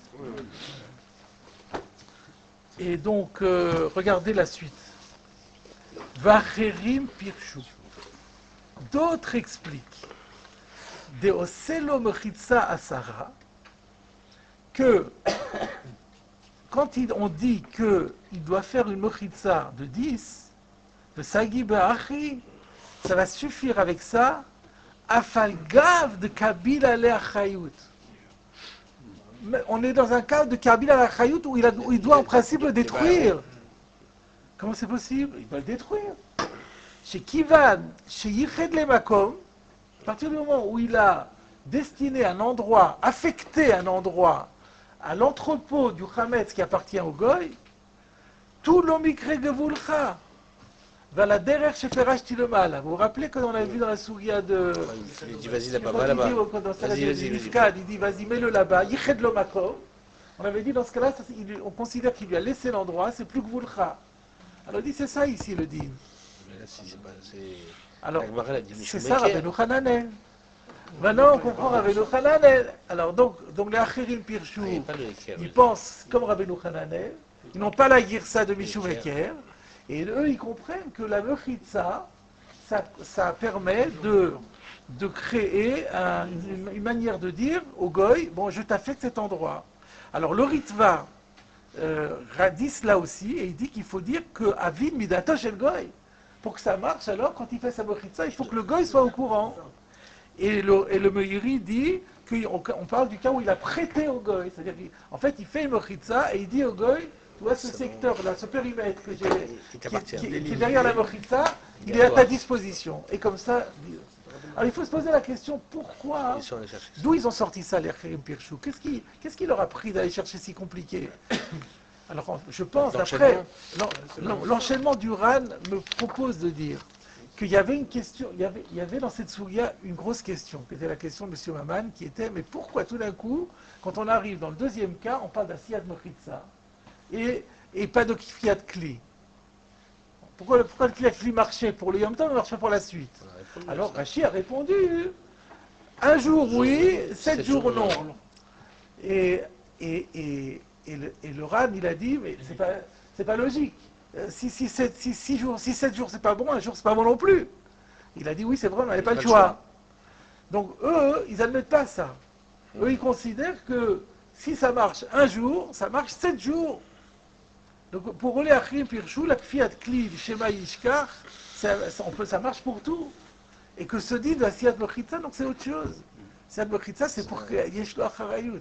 Et donc, regardez la suite. Vacherim Pirshu. D'autres expliquent, de Oselo Mechitza Asara, que quand on dit qu'il doit faire une Mechitza de 10, de Sagi Ba'achi, ça va suffire avec ça, Afalgav de Kabil Ale Achayut. On est dans un cas de Kabil al Achayut où il doit en principe le détruire. Comment c'est possible? Il va le détruire. Chez Kivan, chez Yiched le Makom, à partir du moment où il a destiné un endroit, affecté un endroit à l'entrepôt du Hametz qui appartient au Goy, tout l'omikre gevulcha, va la derrière chez Ferashti le mal. Vous vous rappelez qu'on avait vu dans la souria de. Il dit vas-y là-bas, là-bas. Il dit vas-y, mets-le là-bas, yiched lo makom. On avait dit dans ce cas-là, on considère qu'il lui a laissé l'endroit, c'est plus gevulcha. Alors il dit c'est ça ici le din. Alors c'est ça Rabbeinu Hananel. Maintenant, on comprend Rabbeinu Hananel. Alors, donc les Achirim Pirchou, ils pensent comme Rabbeinu Hananel, ils n'ont pas la Girsa de Mishou Meker, et eux, ils comprennent que la Mechitza, ça permet de créer une manière de dire au Goy, bon, je t'affecte cet endroit. Alors, le Ritva dit cela aussi, et il dit qu'il faut dire que Avid Midatosh el Goy. Pour que ça marche, alors, quand il fait sa Mechitza, il faut que le Goy soit au courant. Et le Meiri dit qu'on parle du cas où il a prêté au Goy. C'est-à-dire qu'en fait, il fait une Mechitza et il dit au Goy, tu vois ce secteur-là, ce périmètre que j'ai, qui est derrière la Mechitza, il est à ta disposition. Et comme ça... Alors il faut se poser la question, pourquoi, d'où ils ont sorti ça, les Achirim Pirchou? Qu'est-ce qui leur a pris d'aller chercher si compliqué? Alors je pense, d'après l'enchaînement du RAN me propose de dire qu'il y avait une question, il y avait dans cette souria une grosse question, qui était la question de M. Maman, qui était, mais pourquoi tout d'un coup, quand on arrive dans le deuxième cas, on parle d'Asiyat Mechitza et pas de Fiat Kli? Pourquoi le Fiat Kli marchait pour le Yom Tov, mais marchait pour la suite? Alors Rashi a répondu, un jour oui, 7 jours non. Et le RAN, il a dit, mais c'est pas logique. Si 7 jours c'est pas bon, un jour c'est pas bon non plus. Il a dit oui, c'est vrai, on n'avait pas le choix. Donc eux, ils n'admettent pas ça. Eux, ils considèrent que si ça marche un jour, ça marche 7 jours. Donc pour eux, les Achirim Pirchou, la Kfiat Kli, Shema Yishkar, ça marche pour tout. Et que se dit de la Siyat Mechitza, donc c'est autre chose. Siyat Mechitza, c'est pour qu'il y ait Shloach Harayut.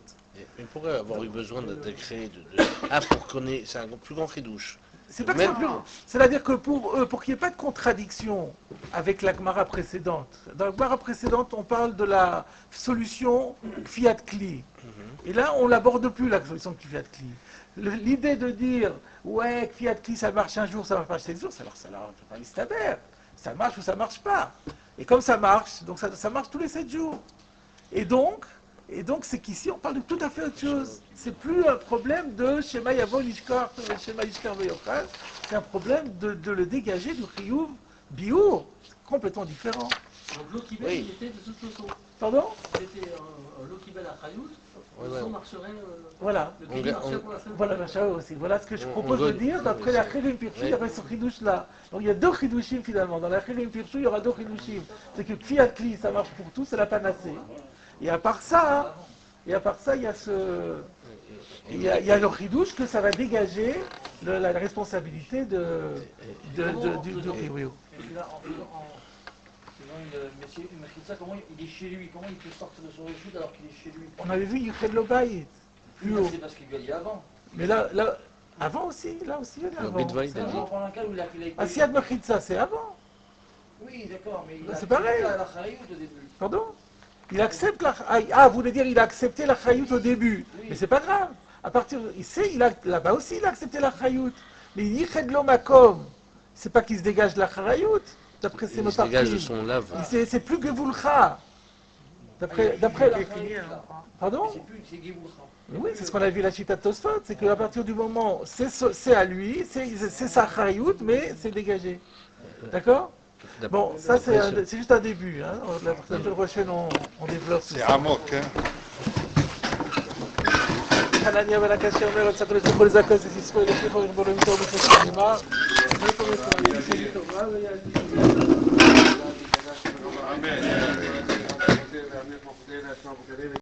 Mais pourquoi avoir eu besoin de créer pour qu'on ait... C'est un plus grand chidouche. C'est pas que c'est-à-dire que pour eux, pour qu'il n'y ait pas de contradiction avec la Gemara précédente. Dans la Gemara précédente, on parle de la solution Fiat Kli. Et là, on n'aborde plus la solution Fiat Kli. L'idée de dire, ouais, Fiat Kli, ça marche un jour, ça marche pas 7 jours, ça marche ou ça marche pas. Et comme ça marche, donc ça marche tous les 7 jours. Et donc c'est qu'ici, on parle de tout à fait autre chose. C'est plus un problème de Shema Yavo Yishkar, Shema Yishkar Veyochal. C'est un problème de le dégager du Chiyuv Biour. C'est complètement différent. Donc l'eau qui belle, il était de toute façon. Pardon? C'était l'eau qui belle à Chayout. Le son marcherait. Voilà. Le Kéli marcherait pour la semaine. Voilà, aussi. Voilà ce que je propose de dire. D'après la Achirim Pirchou, il y avait ce chidouche-là. Donc il y a 2 chidushim finalement. Dans la Achirim Pirchou, il y aura 2 chidushim. C'est que Fiat Kli, ça marche pour tout, c'est la panacée. Et à part ça, il y a il y a le chidouche que ça va dégager la responsabilité du Riwéo. Une Mechitza, comment il est chez lui? Comment il peut sortir de son réchute alors qu'il est chez lui? On avait vu Yiched lo Bayit. Plus haut. C'est parce qu'il lui a dit avant. Mais là, avant aussi, il y en a avant. Asiyat Mechitza, c'est avant. Oui, d'accord, mais il c'est pareil. La Chayout au début. Pardon? Il accepte la... Ah, vous voulez dire il a accepté la Chayout au début. Oui. Mais c'est pas grave. À partir là-bas aussi, il a accepté la Chayout. Mais Yiched lo Makom, c'est pas qu'il se dégage de la Chayout. D'après ses notations. Il se dégage de son lave. C'est plus que Gevulcha. D'après... Pardon? C'est Gevulcha. Oui, c'est ce qu'on a vu la Chita Tosfot. C'est qu'à partir du moment, c'est à lui, c'est sa Chayout, mais c'est dégagé. D'accord? Bon, ça c'est juste un début. Hein. La semaine prochaine, on développe. C'est Amok. Hanania Valakashi Omer, Tsakres de Bolzakos, et Sisko, et les Chifo, et Bolomito, et les Chifo, et les Chifo,